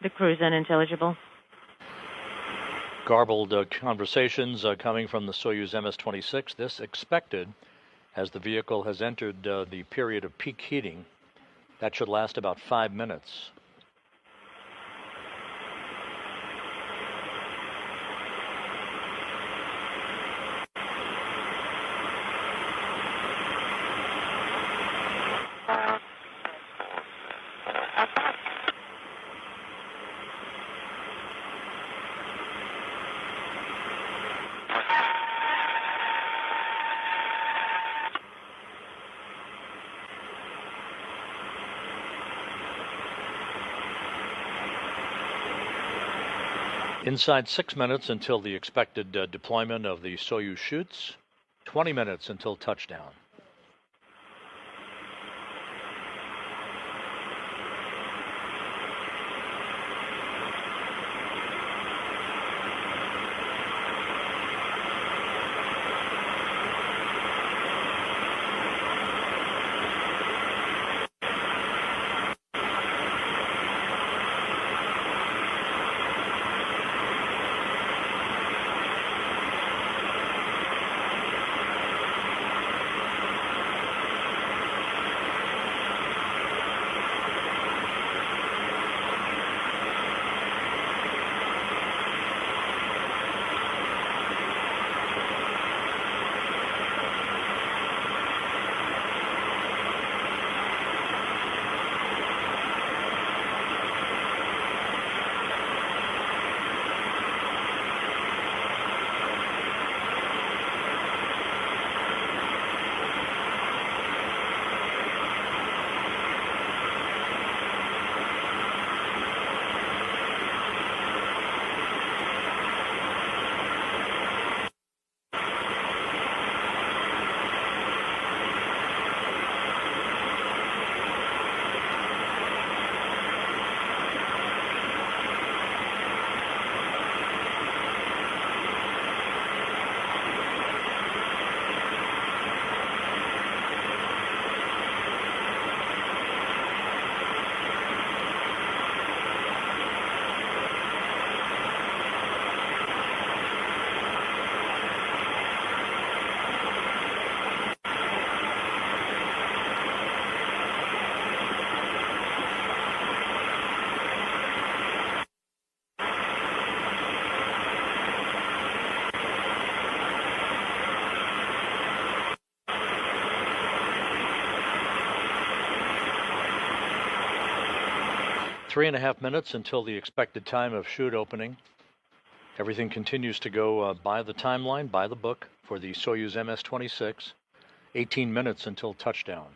The crew is unintelligible. Garbled conversations coming from the Soyuz MS-26. This expected as the vehicle has entered the period of peak heating. That should last about 5 minutes. Inside 6 minutes until the expected deployment of the Soyuz chutes, 20 minutes until touchdown. Three and a half minutes until the expected time of chute opening. Everything continues to go by the timeline, by the book, for the Soyuz MS-26. 18 minutes until touchdown.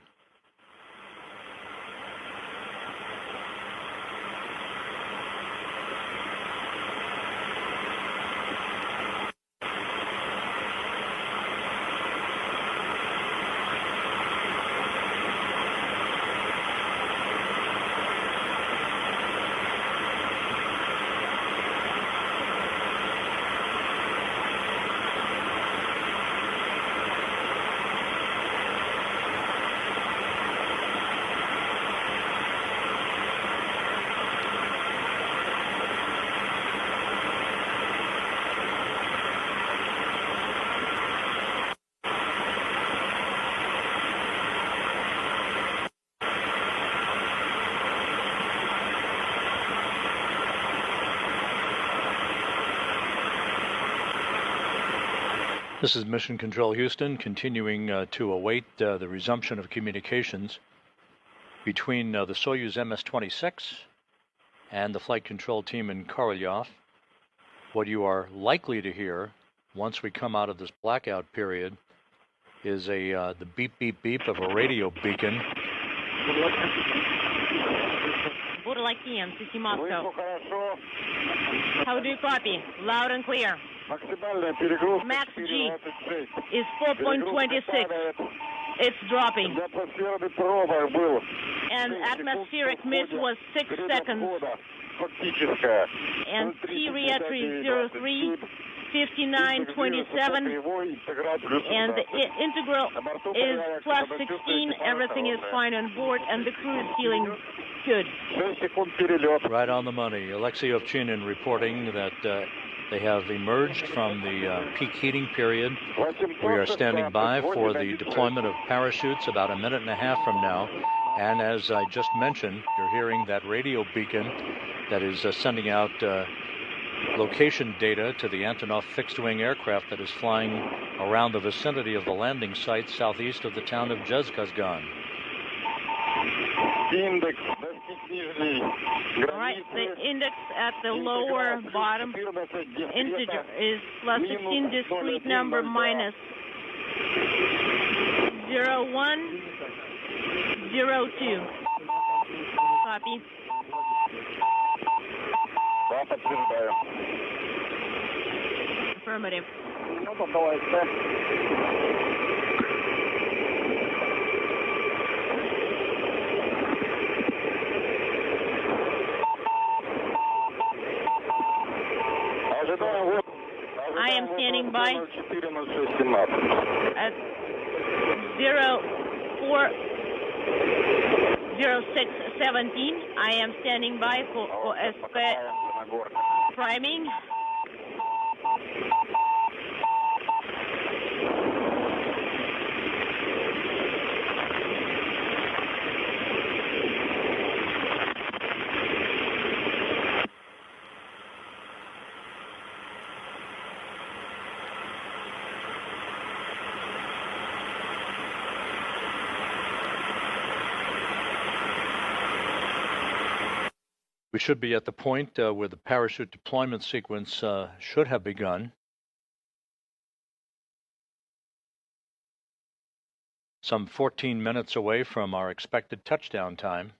This is Mission Control Houston, continuing to await the resumption of communications between the Soyuz MS-26 and the flight control team in Korolyov. What you are likely to hear once we come out of this blackout period is the beep, beep, beep of a radio beacon. How do you copy? Loud and clear. Max G is 4.26. It's dropping. And atmospheric miss was 6 seconds. And T reentry 03, 59.27. And the integral is plus 16. Everything is fine on board, and the crew is feeling good. Right on the money. Alexei Ovchinin reporting that they have emerged from the peak heating period. We are standing by for the deployment of parachutes about a minute and a half from now. And as I just mentioned, you're hearing that radio beacon that is sending out location data to the Antonov fixed-wing aircraft that is flying around the vicinity of the landing site southeast of the town of Jezkazgan. All right, the index at the lower bottom integer is plus 16, discrete number minus 0102. Copy. Affirmative. I am standing by at 040617. I am standing by for OSP priming. We should be at the point where the parachute deployment sequence should have begun. Some 14 minutes away from our expected touchdown time.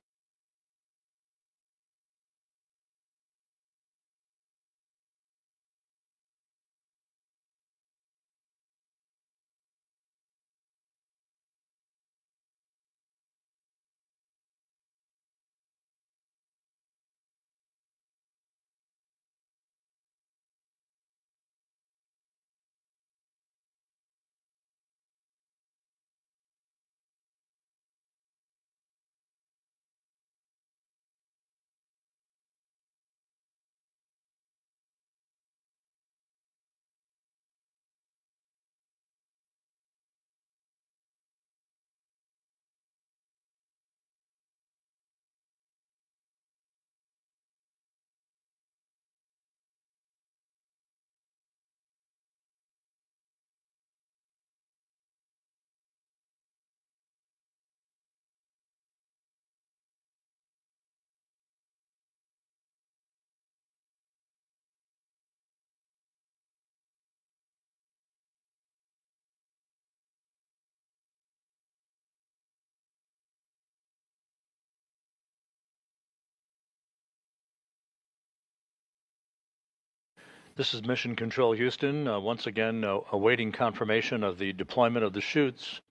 This is Mission Control Houston, once again awaiting confirmation of the deployment of the chutes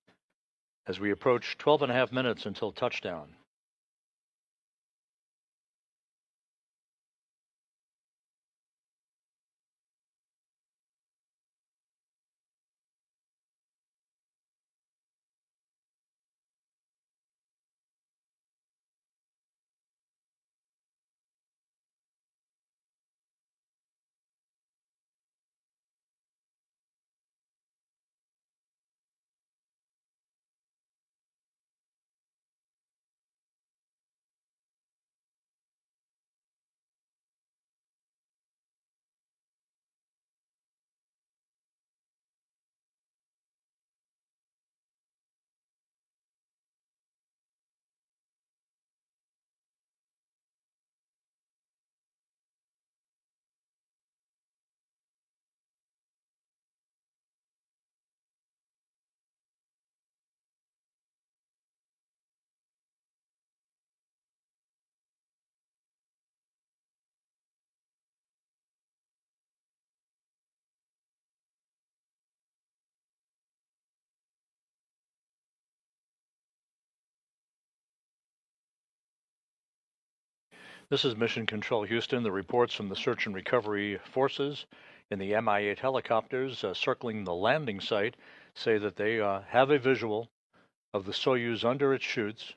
as we approach 12.5 minutes until touchdown. This is Mission Control Houston. The reports from the search and recovery forces in the Mi-8 helicopters circling the landing site say that they have a visual of the Soyuz under its chutes.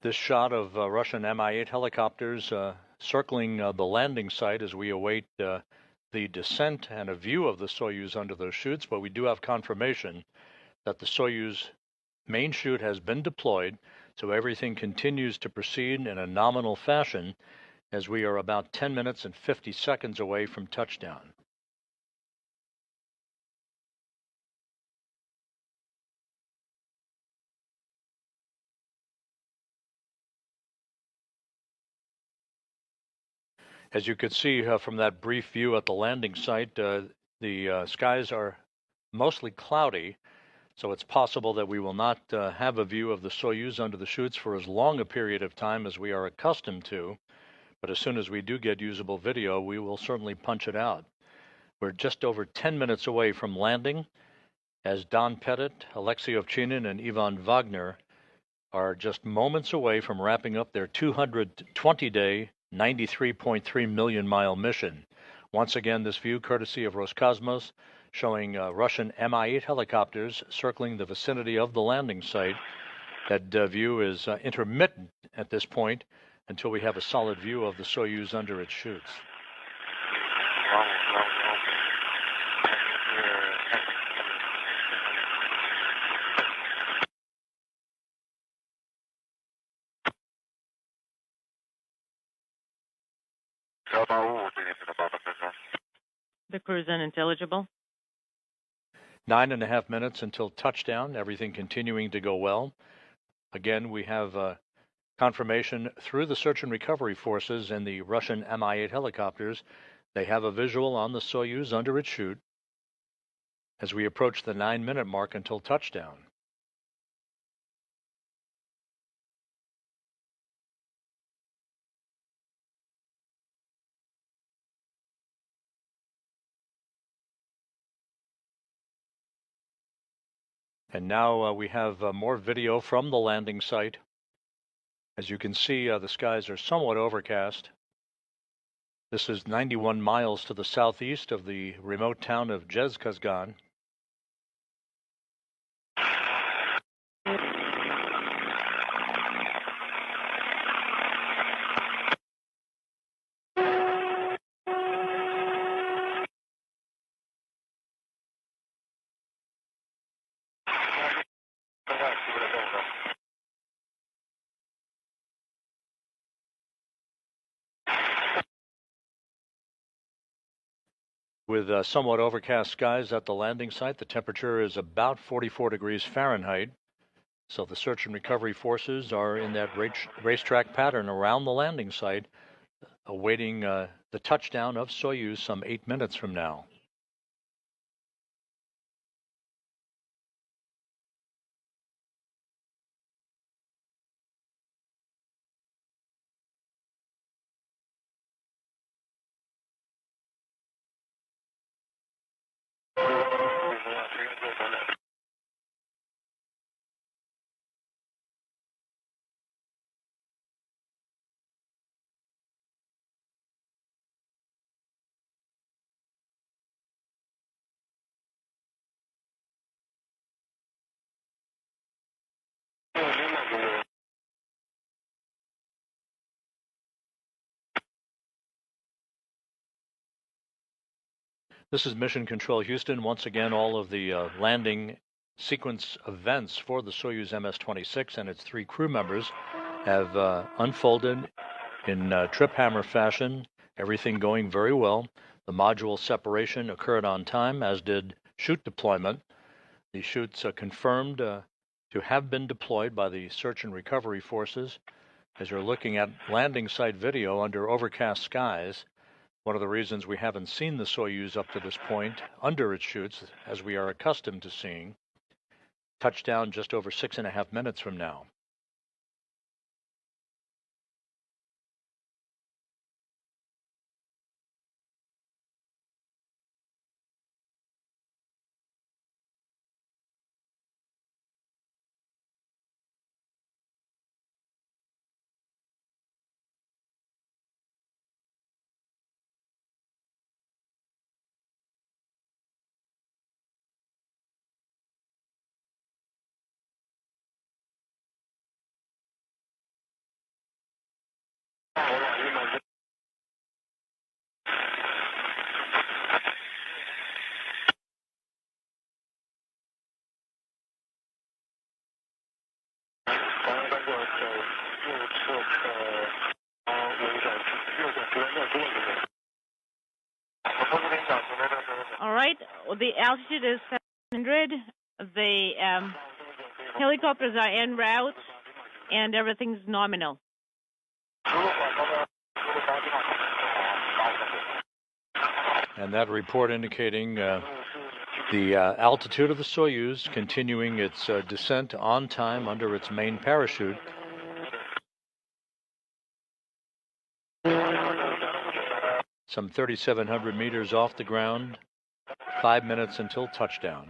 This shot of Russian Mi-8 helicopters circling the landing site as we await the descent and a view of the Soyuz under those chutes, but we do have confirmation that the Soyuz main chute has been deployed, so everything continues to proceed in a nominal fashion as we are about 10 minutes and 50 seconds away from touchdown. As you could see from that brief view at the landing site, the skies are mostly cloudy, so it's possible that we will not have a view of the Soyuz under the chutes for as long a period of time as we are accustomed to, but as soon as we do get usable video, we will certainly punch it out. We're just over 10 minutes away from landing, as Don Pettit, Alexei Ovchinin, and Ivan Wagner are just moments away from wrapping up their 220-day, 93.3 million mile mission. Once again, this view courtesy of Roscosmos, showing Russian Mi-8 helicopters circling the vicinity of the landing site. That view is intermittent at this point until we have a solid view of the Soyuz under its chutes. The crew is unintelligible. 9.5 minutes until touchdown, everything continuing to go well. Again, we have confirmation through the search and recovery forces and the Russian Mi-8 helicopters. They have a visual on the Soyuz under its chute as we approach the 9-minute mark until touchdown. And now we have more video from the landing site. As you can see, the skies are somewhat overcast. This is 91 miles to the southeast of the remote town of Zhezkazgan. With somewhat overcast skies at the landing site, the temperature is about 44 degrees Fahrenheit. So the search and recovery forces are in that racetrack pattern around the landing site, awaiting the touchdown of Soyuz some 8 minutes from now. This is Mission Control Houston. Once again, all of the landing sequence events for the Soyuz MS-26 and its 3 crew members have unfolded in trip hammer fashion, everything going very well. The module separation occurred on time, as did chute deployment. The chutes confirmed to have been deployed by the search and recovery forces. As you're looking at landing site video under overcast skies, one of the reasons we haven't seen the Soyuz up to this point under its chutes, as we are accustomed to seeing. Touchdown just over 6.5 minutes from now. All right, the altitude is 700. The helicopters are en route, and everything's nominal. And that report indicating the altitude of the Soyuz continuing its descent on time under its main parachute. Some 3,700 meters off the ground, 5 minutes until touchdown.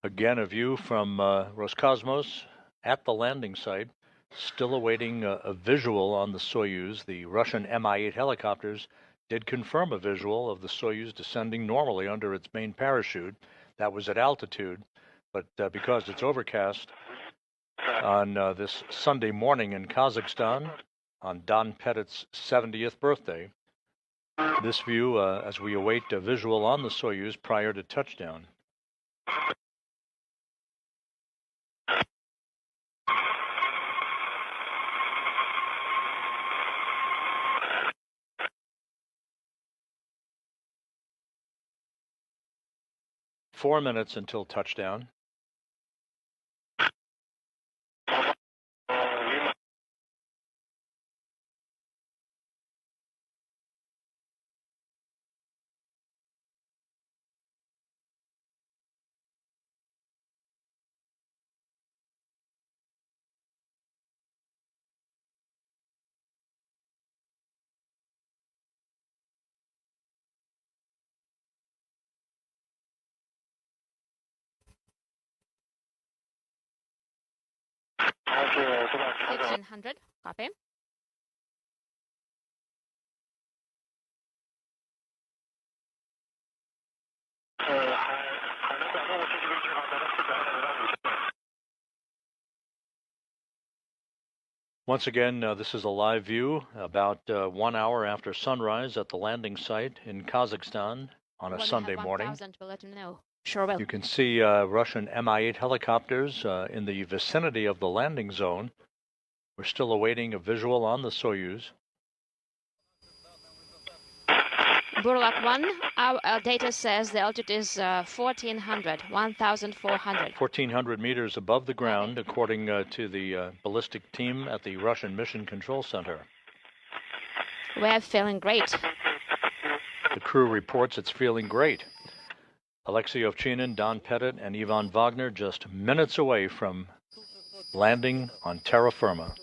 Again, a view from Roscosmos at the landing site, still awaiting a visual on the Soyuz. The Russian Mi-8 helicopters did confirm a visual of the Soyuz descending normally under its main parachute. That was at altitude, but because it's overcast on this Sunday morning in Kazakhstan, on Don Pettit's 70th birthday, this view as we await a visual on the Soyuz prior to touchdown. Four minutes until touchdown. Okay, 1500, copy. Once again, this is a live view about 1 hour after sunrise at the landing site in Kazakhstan on a Sunday morning. We'll let him know. Sure will. You can see Russian Mi-8 helicopters in the vicinity of the landing zone. We're still awaiting a visual on the Soyuz. Burlak 1, our data says the altitude is 1,400, 1,400. 1,400 meters above the ground, according to the ballistic team at the Russian Mission Control Center. We're feeling great. The crew reports it's feeling great. Alexei Ovchinin, Don Pettit, and Ivan Wagner just minutes away from landing on terra firma.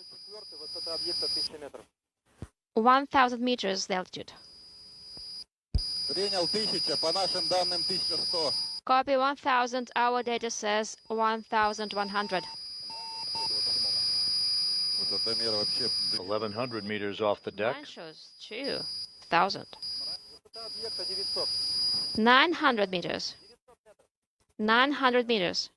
1,000 meters the altitude. Copy 1,000. Our data says 1,100. 1,100 meters off the deck. Mine shows 2,000. 900 meters. 900 meters.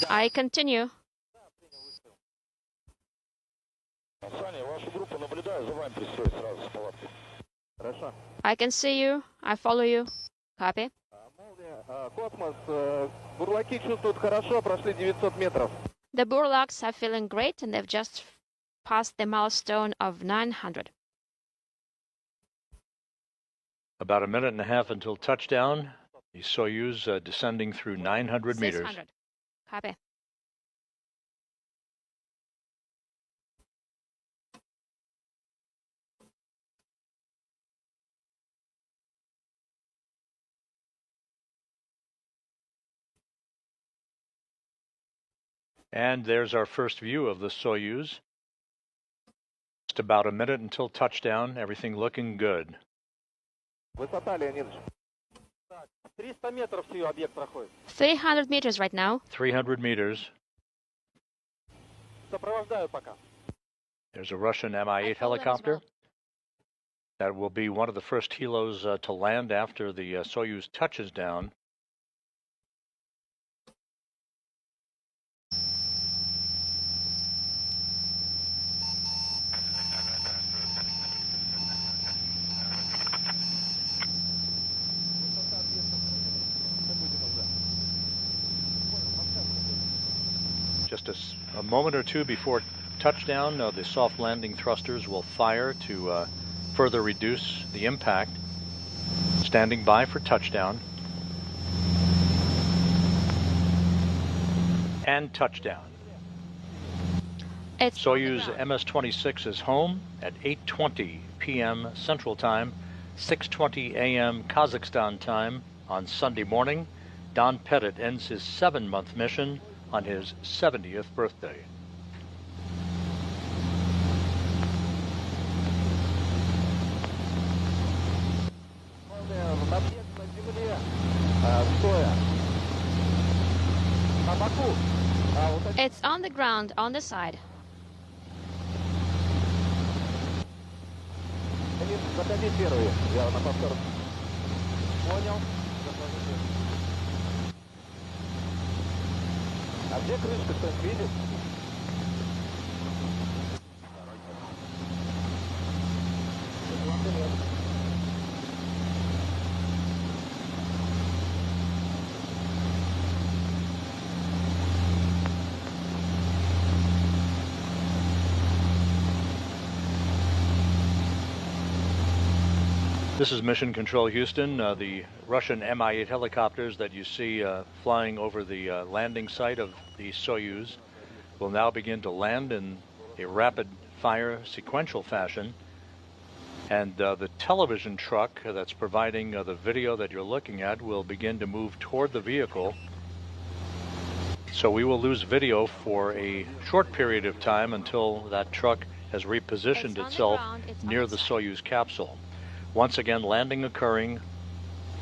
I continue. I can see you. I follow you. Copy. The Burlaks are feeling great and they've just passed the milestone of 900. About a minute and a half until touchdown. The Soyuz descending through 900 meters. 600. Copy. And there's our first view of the Soyuz. Just about a minute until touchdown. Everything looking good. 300 meters right now. 300 meters. There's a Russian Mi-8 helicopter. Well. That will be one of the first helos to land after the Soyuz touches down. Just a moment or two before touchdown, the soft landing thrusters will fire to further reduce the impact. Standing by for touchdown. And touchdown. Soyuz MS-26 is home at 8:20 p.m. Central Time, 6:20 a.m. Kazakhstan time on Sunday morning. Don Pettit ends his 7-month mission on his 70th birthday. It's on the ground, on the side. This is Mission Control Houston. The Russian Mi-8 helicopters that you see flying over the landing site of the Soyuz will now begin to land in a rapid-fire sequential fashion. And the television truck that's providing the video that you're looking at will begin to move toward the vehicle. So we will lose video for a short period of time until that truck has repositioned itself near the Soyuz capsule. Once again, landing occurring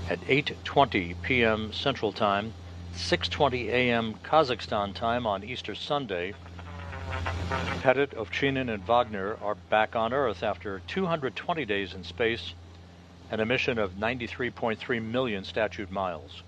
at 8:20 p.m. Central Time, 6:20 a.m. Kazakhstan time on Easter Sunday. Pettit, Ovchinin, and Wagner are back on Earth after 220 days in space and a mission of 93.3 million statute miles.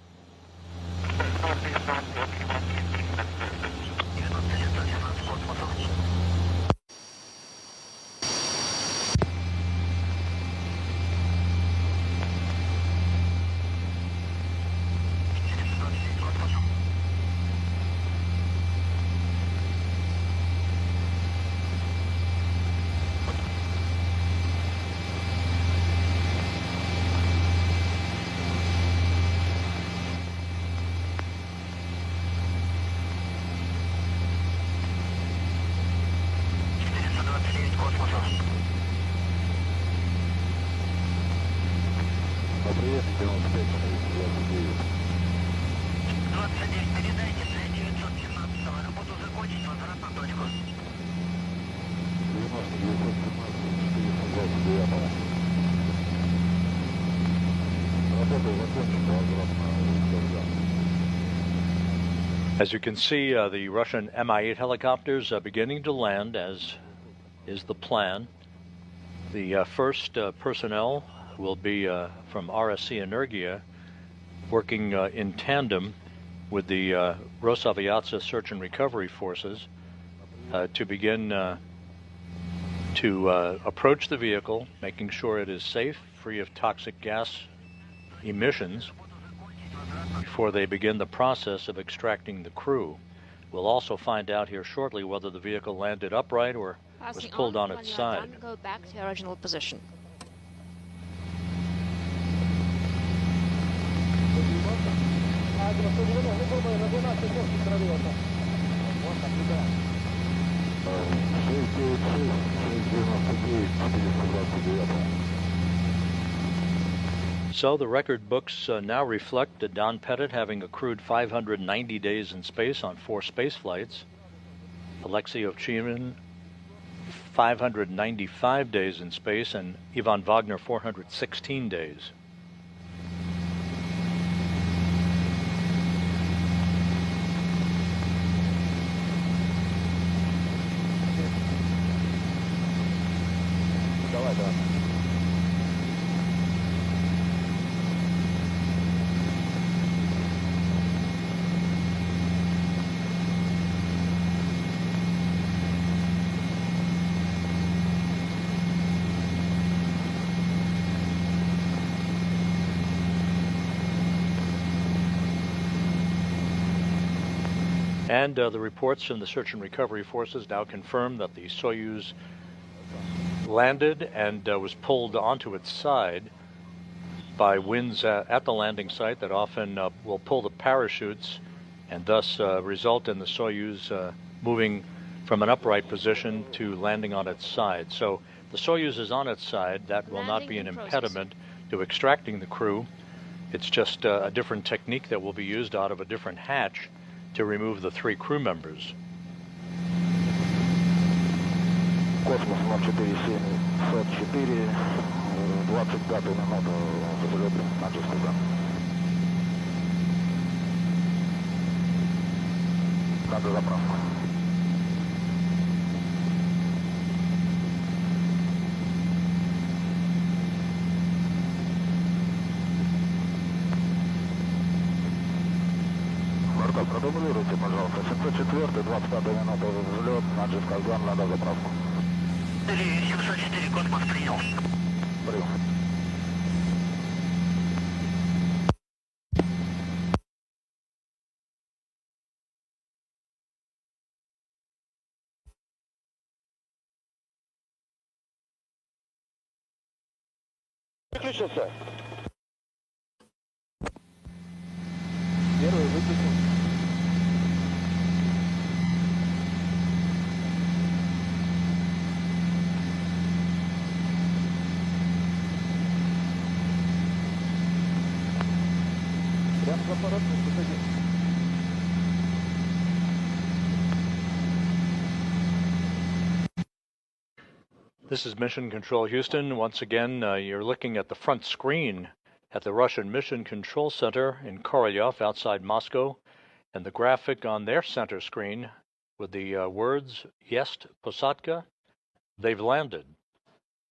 As you can see, the Russian Mi-8 helicopters are beginning to land, as is the plan. The first personnel will be from RSC Energia, working in tandem with the Rosaviatsa search and recovery forces to begin to approach the vehicle, making sure it is safe, free of toxic gas emissions, before they begin the process of extracting the crew. We'll also find out here shortly whether the vehicle landed upright or was pulled on its side. Go back to your original position. So the record books now reflect Don Pettit having accrued 590 days in space on 4 space flights. Alexei Ovchinin 595 days in space, and Ivan Wagner 416 days. And the reports from the search and recovery forces now confirm that the Soyuz landed and was pulled onto its side by winds at the landing site that often will pull the parachutes and thus result in the Soyuz moving from an upright position to landing on its side. So the Soyuz is on its side. That will not be an impediment to extracting the crew. It's just a different technique that will be used out of a different hatch to remove the 3 crew members. Космос 04764, 25 минута, взлет на чистоту. Надо заправку. Марков, продублируйте, пожалуйста. 704, 25 минута, взлет на чистоту, надо заправку. 704, космос принял. Принял. Выключился. Первый выключил. Прямо за аппаратом выходи. This is Mission Control Houston. Once again, you're looking at the front screen at the Russian Mission Control Center in Korolyov outside Moscow, and the graphic on their center screen with the words, Есть посадка, they've landed,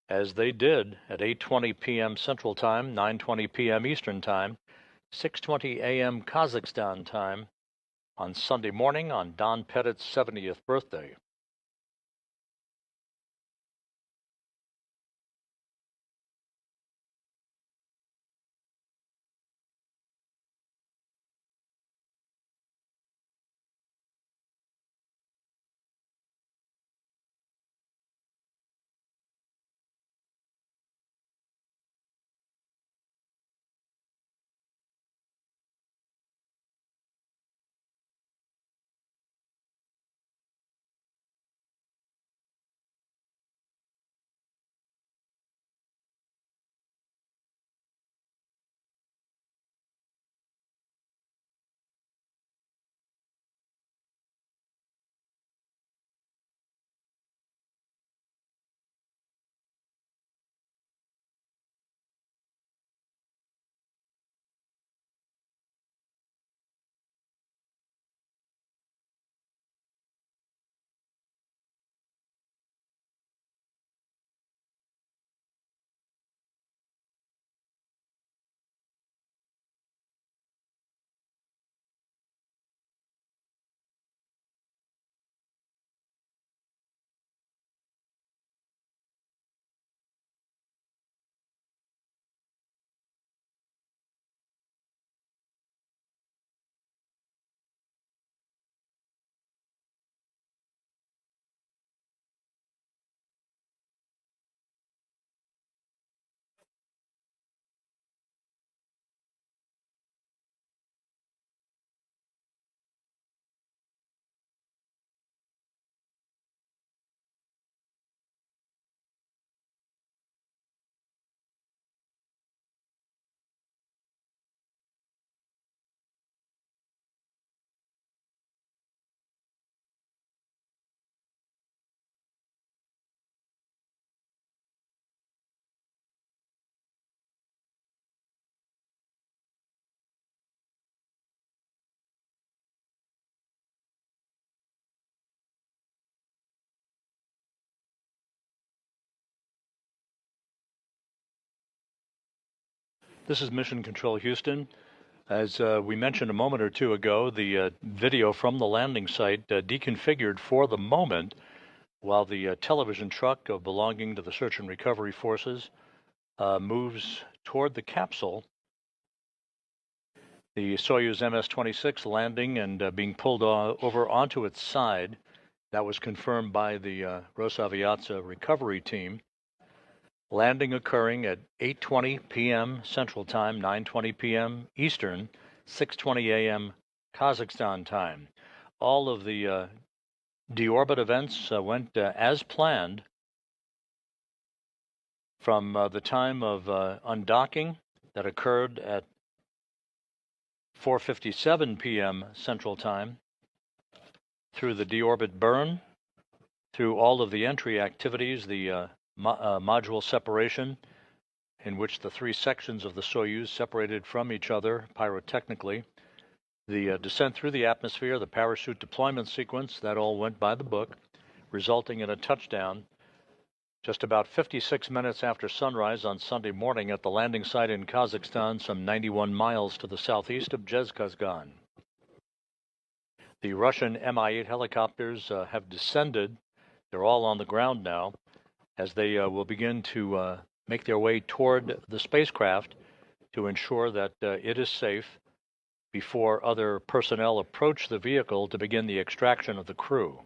as they did at 8:20 p.m. Central Time, 9:20 p.m. Eastern Time, 6:20 a.m. Kazakhstan time on Sunday morning on Don Pettit's 70th birthday. This is Mission Control Houston. As we mentioned a moment or two ago, the video from the landing site deconfigured for the moment while the television truck belonging to the search and recovery forces moves toward the capsule. The Soyuz MS-26 landing and being pulled over onto its side. That was confirmed by the Rosaviatsa recovery team. Landing occurring at 8:20 p.m. Central Time, 9:20 p.m. Eastern, 6:20 a.m. Kazakhstan time. All of the deorbit events went as planned from the time of undocking that occurred at 4:57 p.m. Central Time, through the deorbit burn, through all of the entry activities, the module separation, in which the three sections of the Soyuz separated from each other pyrotechnically, the descent through the atmosphere, the parachute deployment sequence, that all went by the book, resulting in a touchdown just about 56 minutes after sunrise on Sunday morning at the landing site in Kazakhstan, some 91 miles to the southeast of Zhezkazgan. The Russian Mi-8 helicopters have descended. They're all on the ground now, as they will begin to make their way toward the spacecraft to ensure that it is safe before other personnel approach the vehicle to begin the extraction of the crew.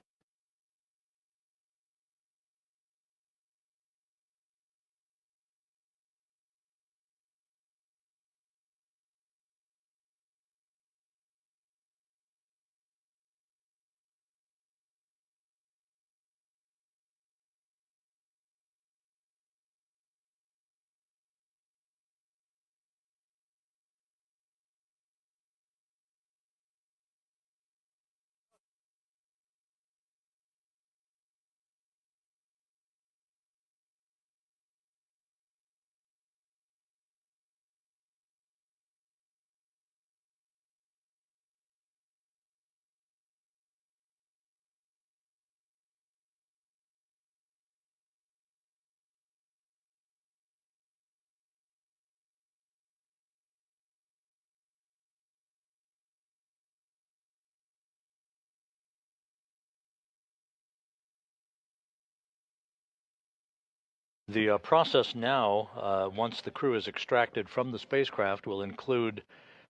The process now, once the crew is extracted from the spacecraft, will include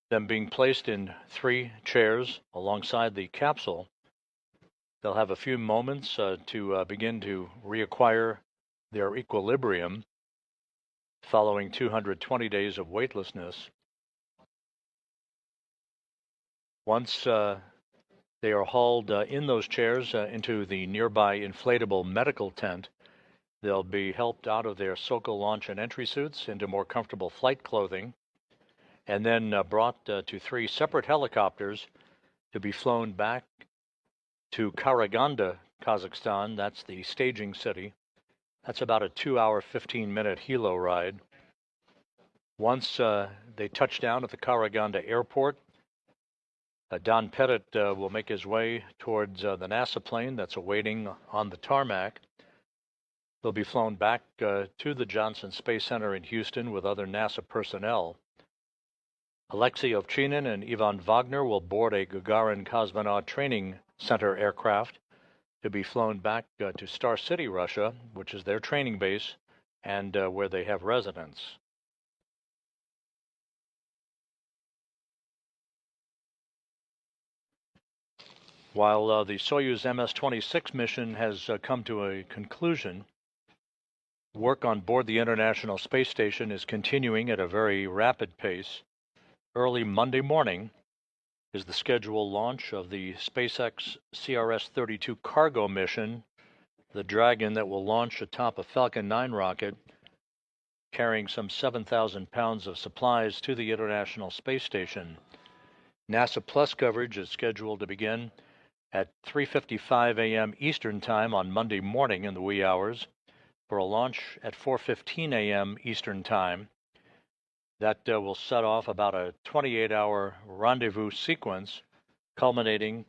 them being placed in 3 chairs alongside the capsule. They'll have a few moments to begin to reacquire their equilibrium following 220 days of weightlessness. Once they are hauled in those chairs into the nearby inflatable medical tent, they'll be helped out of their Sokol launch and entry suits into more comfortable flight clothing, and then brought to 3 separate helicopters to be flown back to Karaganda, Kazakhstan. That's the staging city. That's about a 2-hour, 15-minute helo ride. Once they touch down at the Karaganda airport, Don Pettit will make his way towards the NASA plane that's awaiting on the tarmac. They'll be flown back to the Johnson Space Center in Houston with other NASA personnel. Alexei Ovchinin and Ivan Wagner will board a Gagarin Cosmonaut Training Center aircraft to be flown back to Star City, Russia, which is their training base and where they have residence. While the Soyuz MS-26 mission has come to a conclusion, work on board the International Space Station is continuing at a very rapid pace. Early Monday morning is the scheduled launch of the SpaceX CRS-32 cargo mission, the Dragon, that will launch atop a Falcon 9 rocket carrying some 7,000 pounds of supplies to the International Space Station. NASA Plus coverage is scheduled to begin at 3:55 a.m. Eastern Time on Monday morning in the wee hours, for a launch at 4:15 a.m. Eastern Time. That will set off about a 28-hour rendezvous sequence, culminating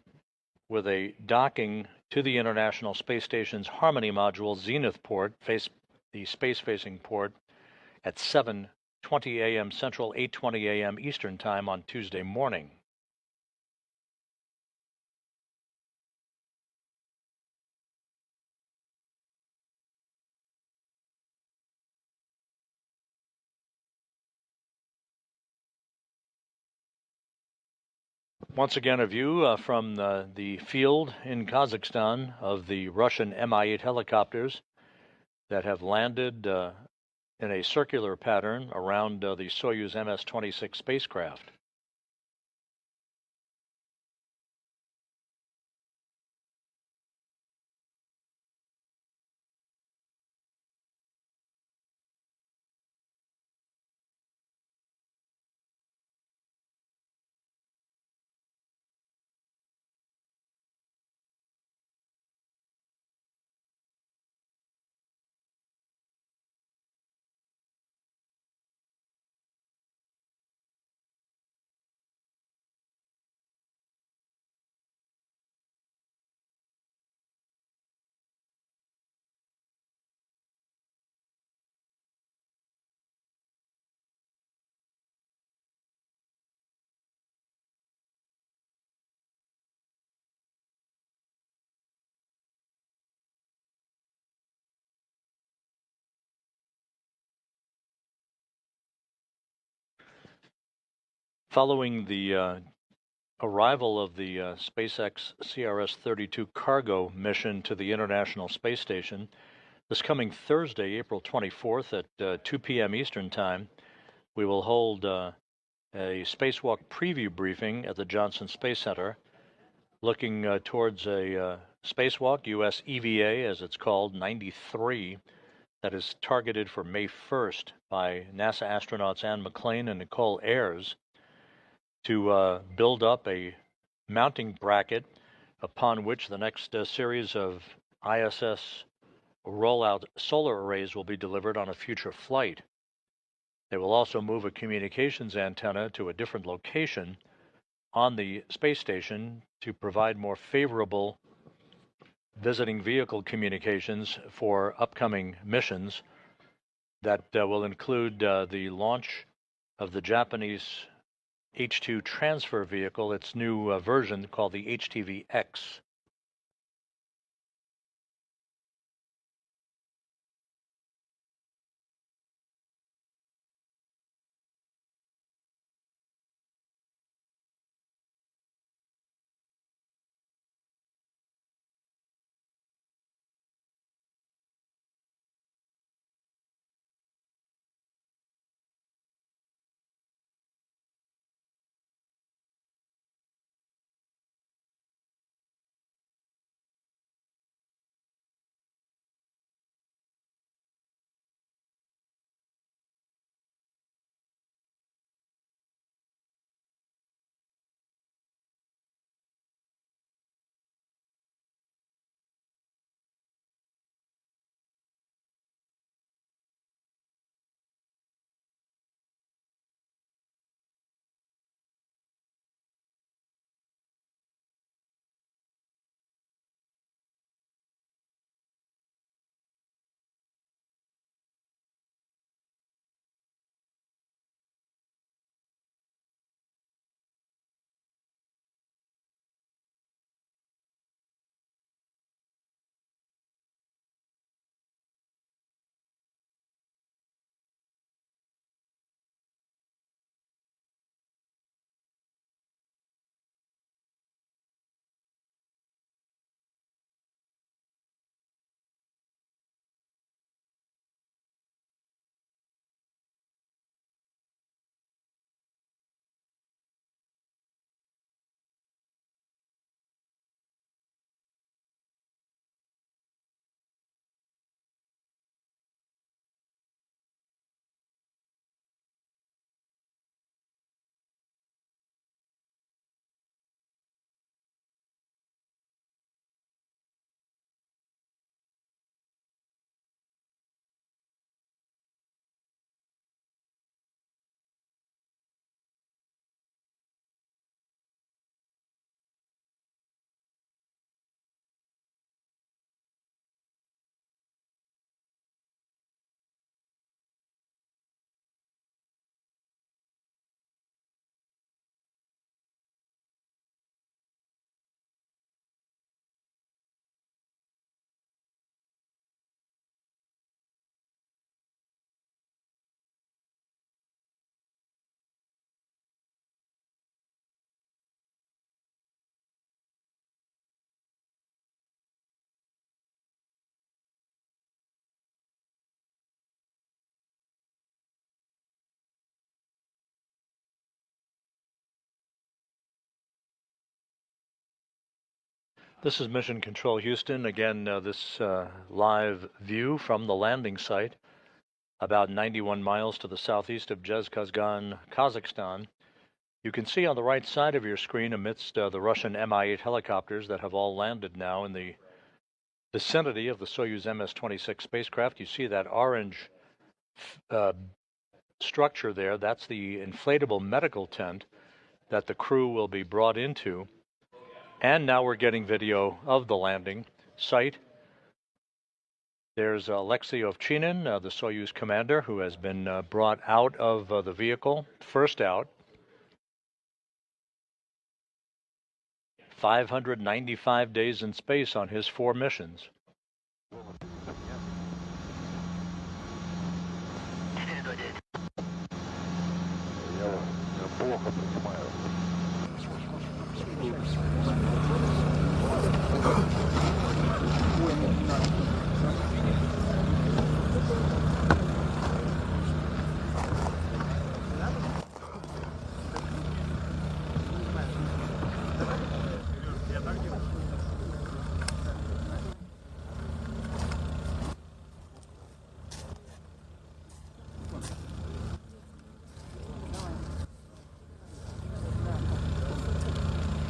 with a docking to the International Space Station's Harmony module Zenith port, the space-facing port, at 7:20 a.m. Central, 8:20 a.m. Eastern Time on Tuesday morning. Once again, a view from the field in Kazakhstan of the Russian Mi-8 helicopters that have landed in a circular pattern around the Soyuz MS-26 spacecraft. Following the arrival of the SpaceX CRS-32 cargo mission to the International Space Station, this coming Thursday, April 24th at 2 p.m. Eastern Time, we will hold a spacewalk preview briefing at the Johnson Space Center, looking towards a spacewalk, US EVA as it's called, 93, that is targeted for May 1st by NASA astronauts Anne McClain and Nicole Ayers to build up a mounting bracket upon which the next series of ISS rollout solar arrays will be delivered on a future flight. They will also move a communications antenna to a different location on the space station to provide more favorable visiting vehicle communications for upcoming missions that will include the launch of the Japanese H2 transfer vehicle, its new version called the HTV-X. This is Mission Control Houston. Again, this live view from the landing site, about 91 miles to the southeast of Zhezkazgan, Kazakhstan. You can see on the right side of your screen, amidst the Russian Mi-8 helicopters that have all landed now in the vicinity of the Soyuz MS-26 spacecraft, you see that orange structure there. That's the inflatable medical tent that the crew will be brought into. And now we're getting video of the landing site. There's Alexei Ovchinin, the Soyuz commander, who has been brought out of the vehicle, first out. 595 days in space on his 4 missions.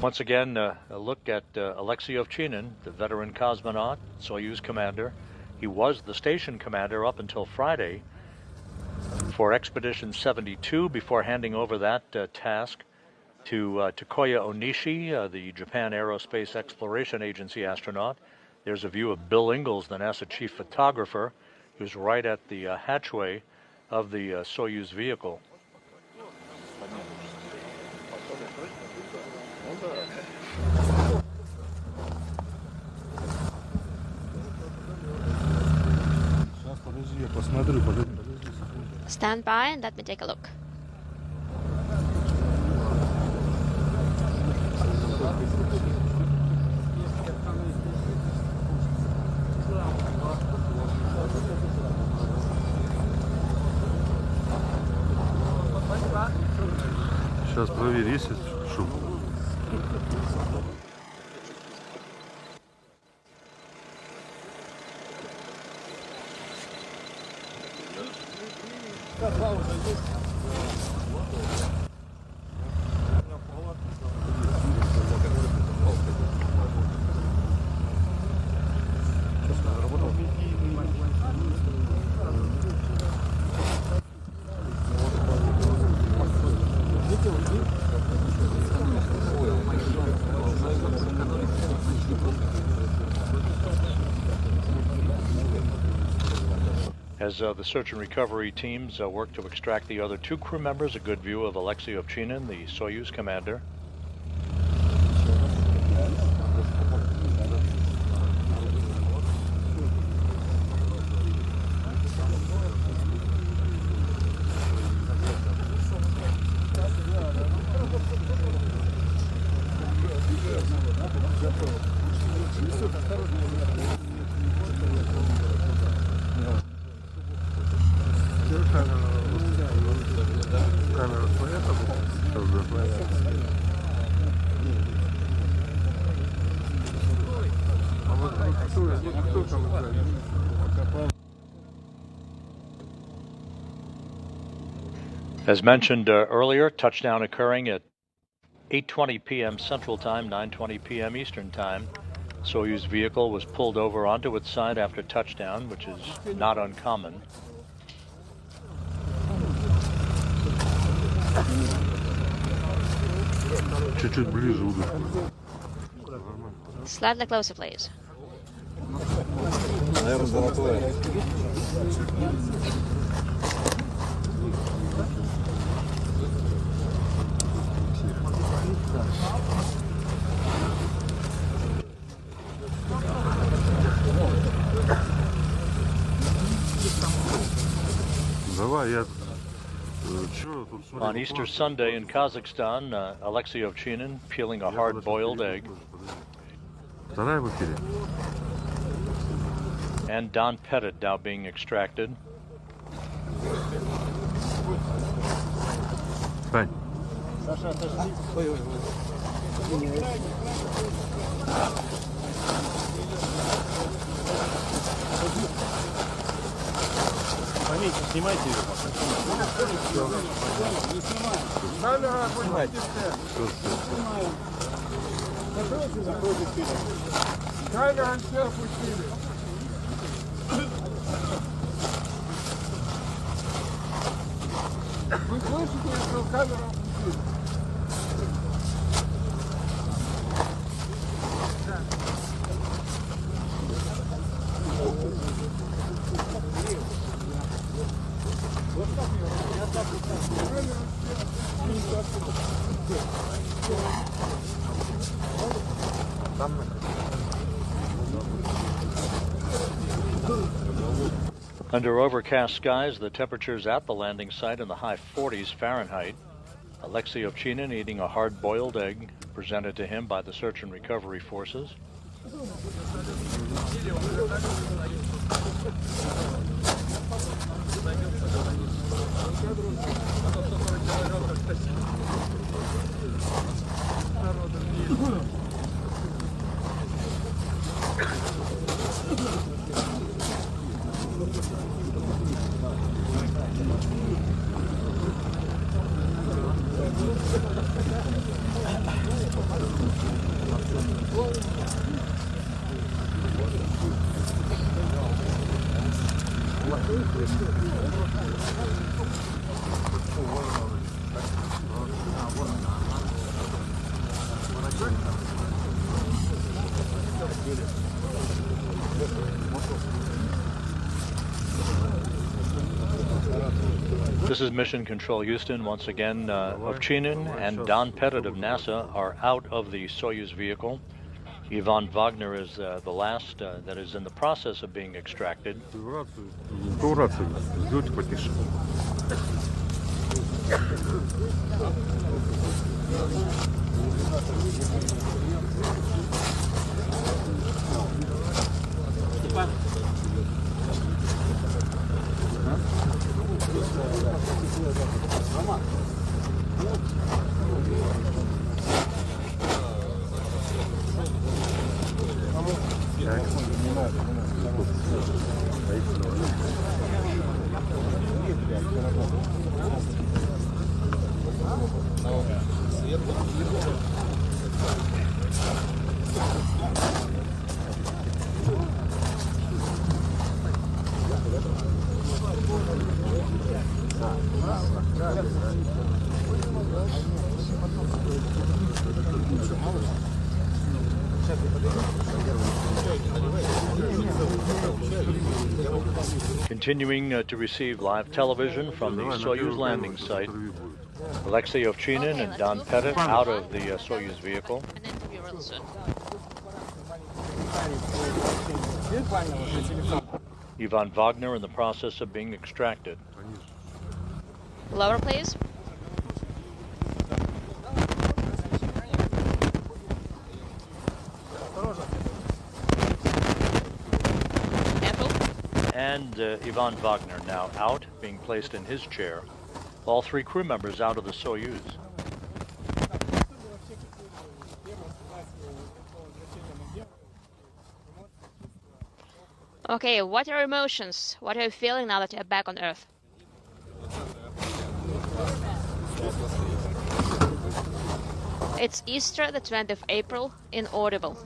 Once again, a look at Alexei Ovchinin, the veteran cosmonaut, Soyuz commander. He was the station commander up until Friday for Expedition 72 before handing over that task to Takuya Onishi, the Japan Aerospace Exploration Agency astronaut. There's a view of Bill Ingalls, the NASA chief photographer, who's right at the hatchway of the Soyuz vehicle. Stand by and let me take a look. Сейчас проверь, есть шум. As the search and recovery teams work to extract the other 2 crew members, a good view of Alexei Ovchinin, the Soyuz commander. As mentioned earlier, touchdown occurring at 8:20 p.m. Central Time, 9:20 p.m. Eastern Time. Soyuz vehicle was pulled over onto its side after touchdown, which is not uncommon. Чуть-чуть ближе удар. Slightly closer, please. Наверное, золотое. Давай, я... On Easter Sunday in Kazakhstan, Alexei Ovchinin peeling a hard-boiled egg. Вторая в эфире. And Don Pettit now being extracted. Тань. Under overcast skies, the temperatures at the landing site in the high 40s Fahrenheit. Alexei Ovchinin eating a hard-boiled egg presented to him by the search and recovery forces. This is Mission Control Houston. Once again, Ovchinin and Don Pettit of NASA are out of the Soyuz vehicle. Ivan Wagner is the last that is in the process of being extracted. Continuing to receive live television from the Soyuz landing site, Alexei Ovchinin and Don Pettit out of the Soyuz vehicle. Ivan Wagner in the process of being extracted. Lower, please. And Ivan Wagner now out, being placed in his chair. All three crew members out of the Soyuz. Okay, what are your emotions? What are you feeling now that you're back on Earth? It's Easter, the 20th of April, inaudible.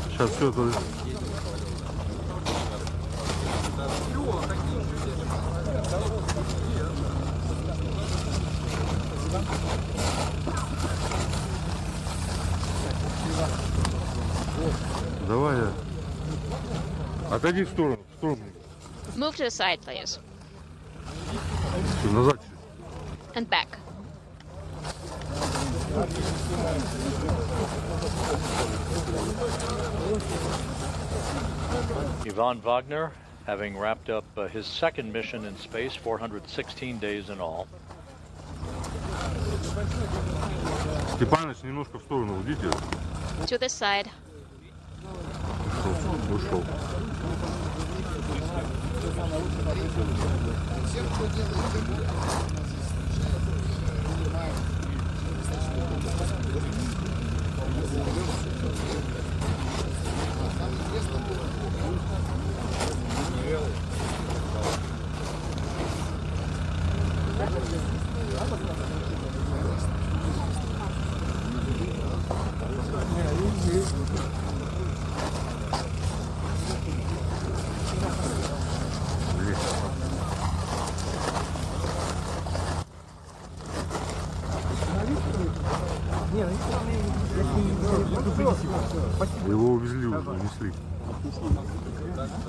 Сейчас все то. Давай. Отойди в сторону, Move to the side, please. Назад. And back. Ivan Wagner, having wrapped up his second mission in space, 416 days in all. Степаныч, немножко в сторону уйдите. To the side. Ушел. Его увезли уже, унесли.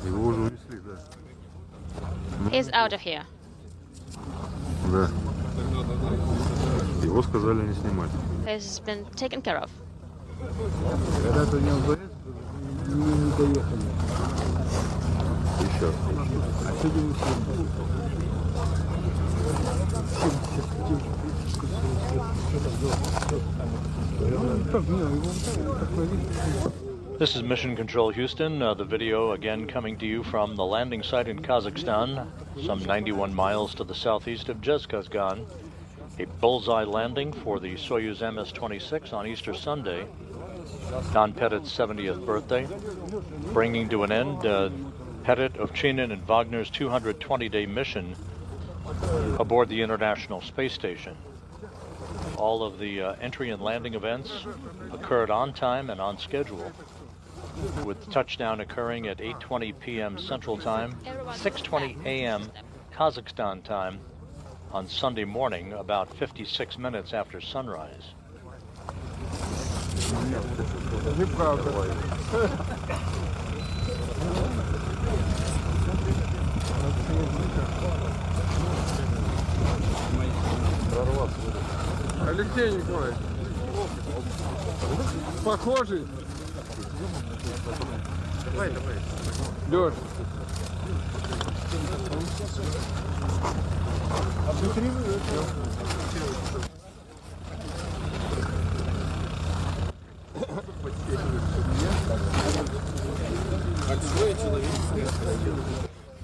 Его уже унесли, да. He's out of here. Да. Его сказали не снимать. He's been taken care of. Когда-то не доехали. Еще. А сегодня не This is Mission Control Houston. The video again coming to you from the landing site in Kazakhstan, some 91 miles to the southeast of Zhezkazgan. A bullseye landing for the Soyuz MS-26 on Easter Sunday, Don Pettit's 70th birthday, bringing to an end Pettit, Ovchinin, and Wagner's 220-day mission aboard the International Space Station. All of the entry and landing events occurred on time and on schedule, with touchdown occurring at 8:20 p.m. Central Time, 6:20 a.m. Kazakhstan time on Sunday morning, about 56 minutes after sunrise. Алексей Николаевич, похожий. Давай. Лёш.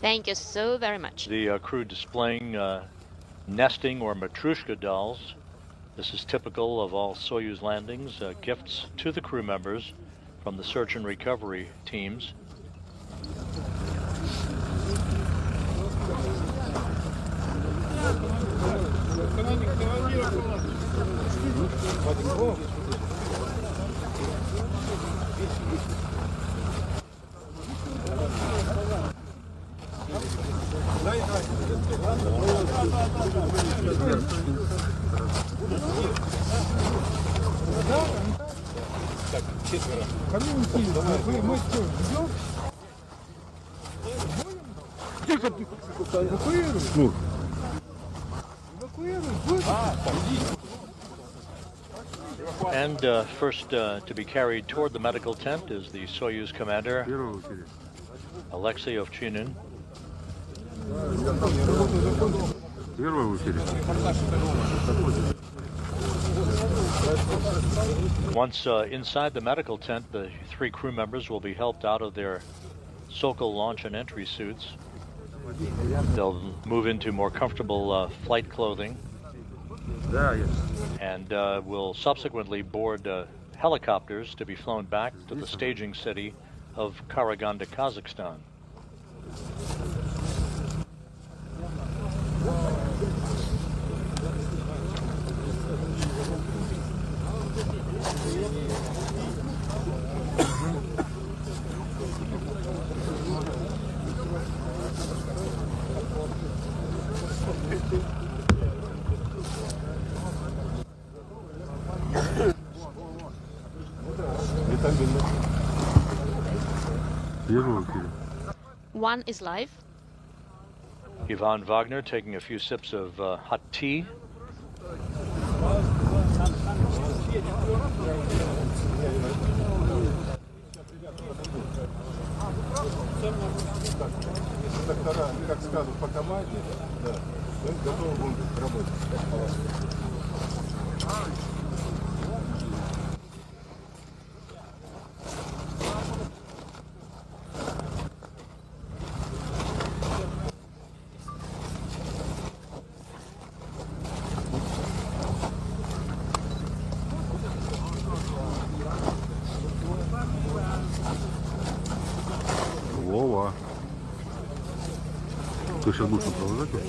Thank you so very much. The crew displaying nesting or matrushka dolls. This is typical of all Soyuz landings, gifts to the crew members from the search and recovery teams. And first to be carried toward the medical tent is the Soyuz commander, Alexei Ovchinin. Once inside the medical tent, the three crew members will be helped out of their Sokol launch and entry suits. They'll move into more comfortable flight clothing and will subsequently board helicopters to be flown back to the staging city of Karaganda, Kazakhstan. One is live. Ivan Wagner taking a few sips of hot tea. Как скажут по команде, да. Вова. Ты сейчас будешь сопровождать его?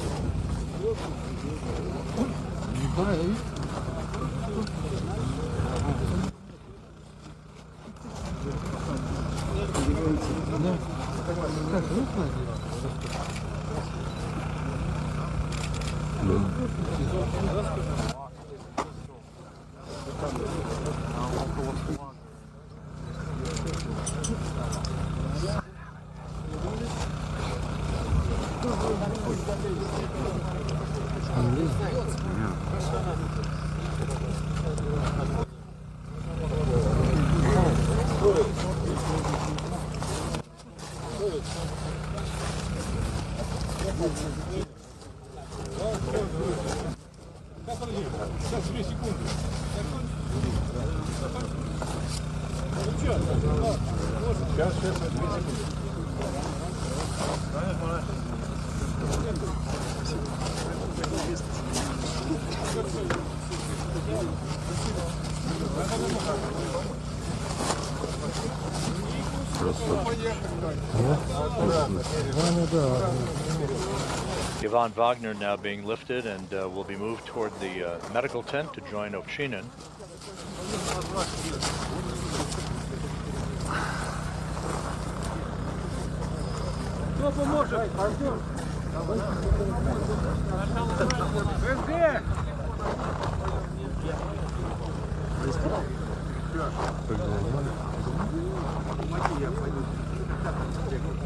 Ivan Wagner now being lifted and will be moved toward the medical tent to join Ovchinin.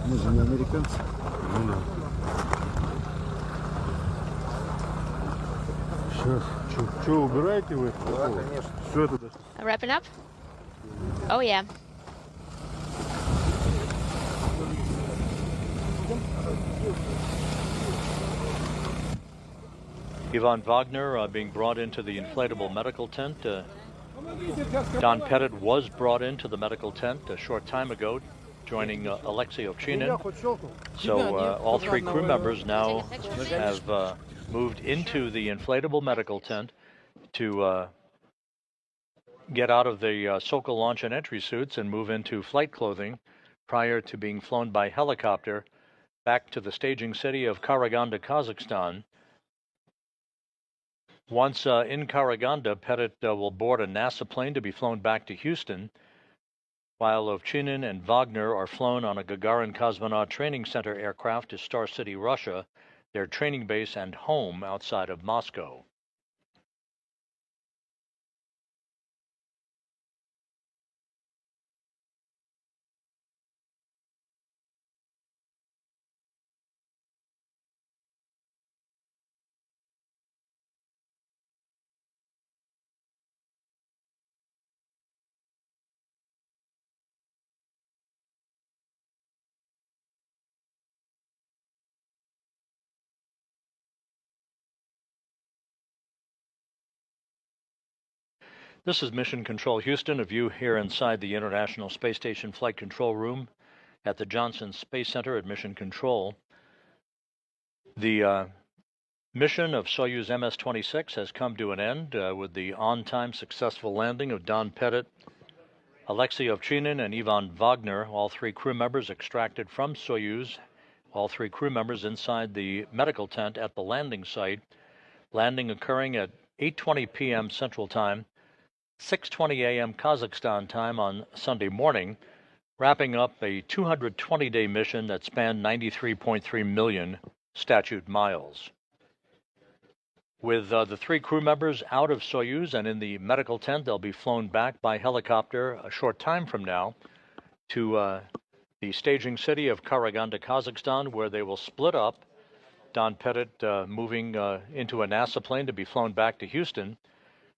Мы же не американцы. Ну да. Сейчас. Что, убираете вы? Да, конечно. Все это даже. Wrapping up? Oh, yeah. Ivan Wagner being brought into the inflatable medical tent. Don Pettit was brought into the medical tent a short time ago, joining Alexei Ovchinin. So all three crew members now have moved into the inflatable medical tent to get out of the Sokol launch and entry suits and move into flight clothing prior to being flown by helicopter back to the staging city of Karaganda, Kazakhstan. Once in Karaganda, Pettit will board a NASA plane to be flown back to Houston, while Ovchinin and Wagner are flown on a Gagarin Cosmonaut Training Center aircraft to Star City, Russia, their training base and home outside of Moscow. This is Mission Control Houston, a view here inside the International Space Station Flight Control Room at the Johnson Space Center at Mission Control. The mission of Soyuz MS-26 has come to an end with the on-time successful landing of Don Pettit, Alexei Ovchinin, and Ivan Wagner, all three crew members extracted from Soyuz, all three crew members inside the medical tent at the landing site, landing occurring at 8:20 p.m. Central Time, 6:20 a.m. Kazakhstan time on Sunday morning, wrapping up a 220-day mission that spanned 93.3 million statute miles. With the three crew members out of Soyuz and in the medical tent, they'll be flown back by helicopter a short time from now to the staging city of Karaganda, Kazakhstan, where they will split up. Don Pettit moving into a NASA plane to be flown back to Houston,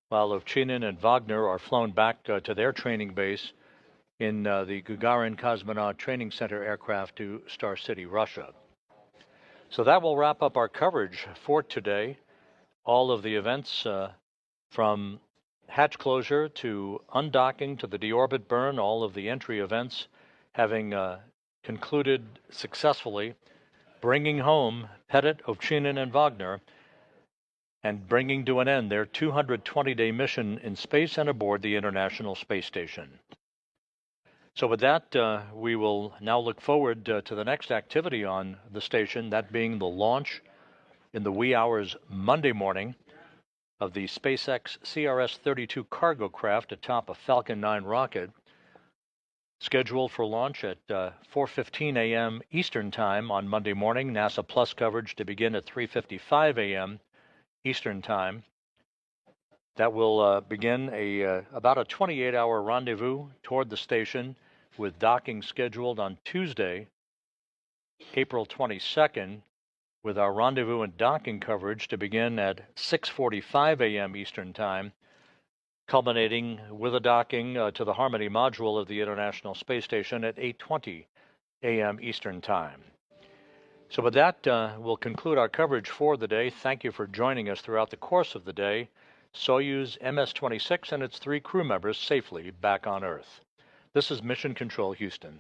while Ovchinin and Wagner are flown back to their training base in the Gagarin Cosmonaut Training Center aircraft to Star City, Russia. So that will wrap up our coverage for today. All of the events from hatch closure to undocking to the deorbit burn, all of the entry events having concluded successfully, bringing home Pettit, Ovchinin, and Wagner, and bringing to an end their 220-day mission in space and aboard the International Space Station. So with that, we will now look forward to the next activity on the station, that being the launch in the wee hours Monday morning of the SpaceX CRS-32 cargo craft atop a Falcon 9 rocket, scheduled for launch at 4:15 a.m. Eastern Time on Monday morning. NASA Plus coverage to begin at 3:55 a.m. Eastern Time. That will begin about a 28-hour rendezvous toward the station, with docking scheduled on Tuesday, April 22nd, with our rendezvous and docking coverage to begin at 6:45 a.m. Eastern Time, culminating with a docking to the Harmony module of the International Space Station at 8:20 a.m. Eastern Time. So with that, we'll conclude our coverage for the day. Thank you for joining us throughout the course of the day. Soyuz MS-26 and its 3 crew members safely back on Earth. This is Mission Control Houston.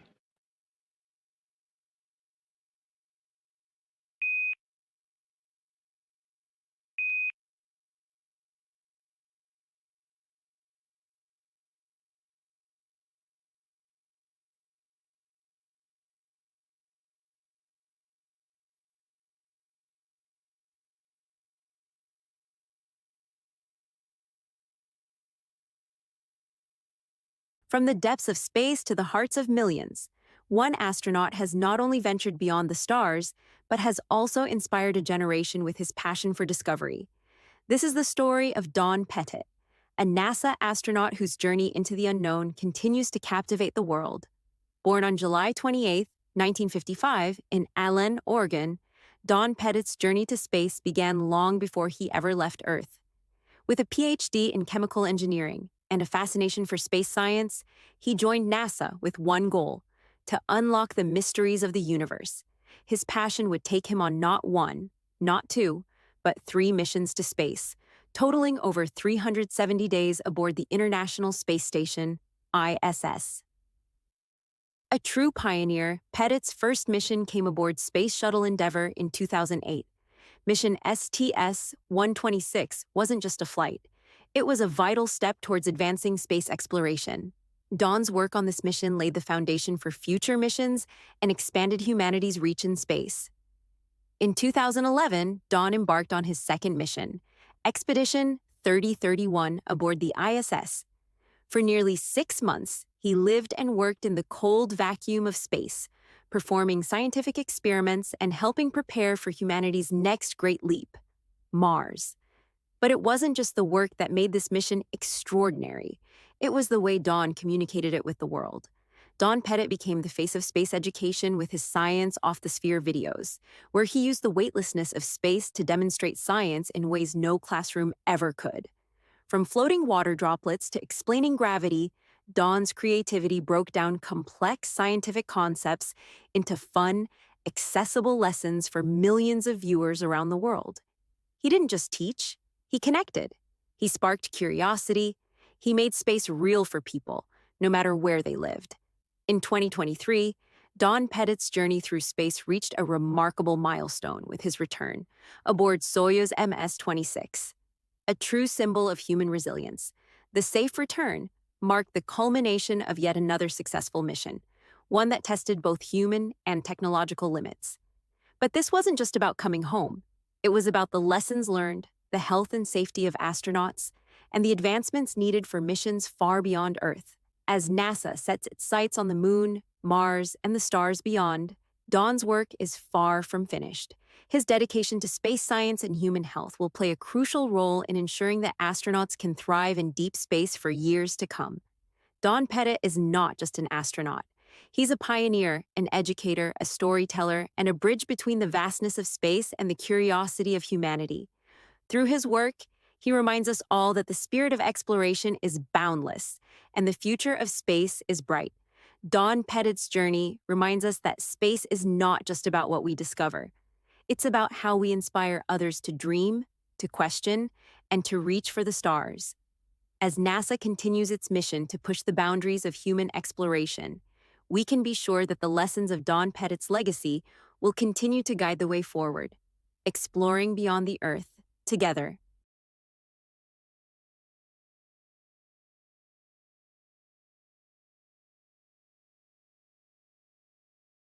From the depths of space to the hearts of millions, one astronaut has not only ventured beyond the stars, but has also inspired a generation with his passion for discovery. This is the story of Don Pettit, a NASA astronaut whose journey into the unknown continues to captivate the world. Born on July 28, 1955, in Allen, Oregon, Don Pettit's journey to space began long before he ever left Earth. With a PhD in chemical engineering and a fascination for space science, he joined NASA with one goal: to unlock the mysteries of the universe. His passion would take him on not 1, not 2, but 3 missions to space, totaling over 370 days aboard the International Space Station, ISS. A true pioneer, Pettit's first mission came aboard Space Shuttle Endeavour in 2008. Mission STS-126 wasn't just a flight. It was a vital step towards advancing space exploration. Don's work on this mission laid the foundation for future missions and expanded humanity's reach in space. In 2011, Don embarked on his second mission, Expedition 3031, aboard the ISS. For nearly 6 months, he lived and worked in the cold vacuum of space, performing scientific experiments and helping prepare for humanity's next great leap, Mars. But it wasn't just the work that made this mission extraordinary. It was the way Don communicated it with the world. Don Pettit became the face of space education with his Science Off the Sphere videos, where he used the weightlessness of space to demonstrate science in ways no classroom ever could. From floating water droplets to explaining gravity, Don's creativity broke down complex scientific concepts into fun, accessible lessons for millions of viewers around the world. He didn't just teach, he connected. He sparked curiosity. He made space real for people, no matter where they lived. In 2023, Don Pettit's journey through space reached a remarkable milestone with his return aboard Soyuz MS-26. A true symbol of human resilience, the safe return marked the culmination of yet another successful mission, one that tested both human and technological limits. But this wasn't just about coming home. It was about the lessons learned, the health and safety of astronauts, and the advancements needed for missions far beyond Earth. As NASA sets its sights on the Moon, Mars, and the stars beyond, Don's work is far from finished. His dedication to space science and human health will play a crucial role in ensuring that astronauts can thrive in deep space for years to come. Don Pettit is not just an astronaut. He's a pioneer, an educator, a storyteller, and a bridge between the vastness of space and the curiosity of humanity. Through his work, he reminds us all that the spirit of exploration is boundless, and the future of space is bright. Don Pettit's journey reminds us that space is not just about what we discover. It's about how we inspire others to dream, to question, and to reach for the stars. As NASA continues its mission to push the boundaries of human exploration, we can be sure that the lessons of Don Pettit's legacy will continue to guide the way forward, exploring beyond the Earth, together.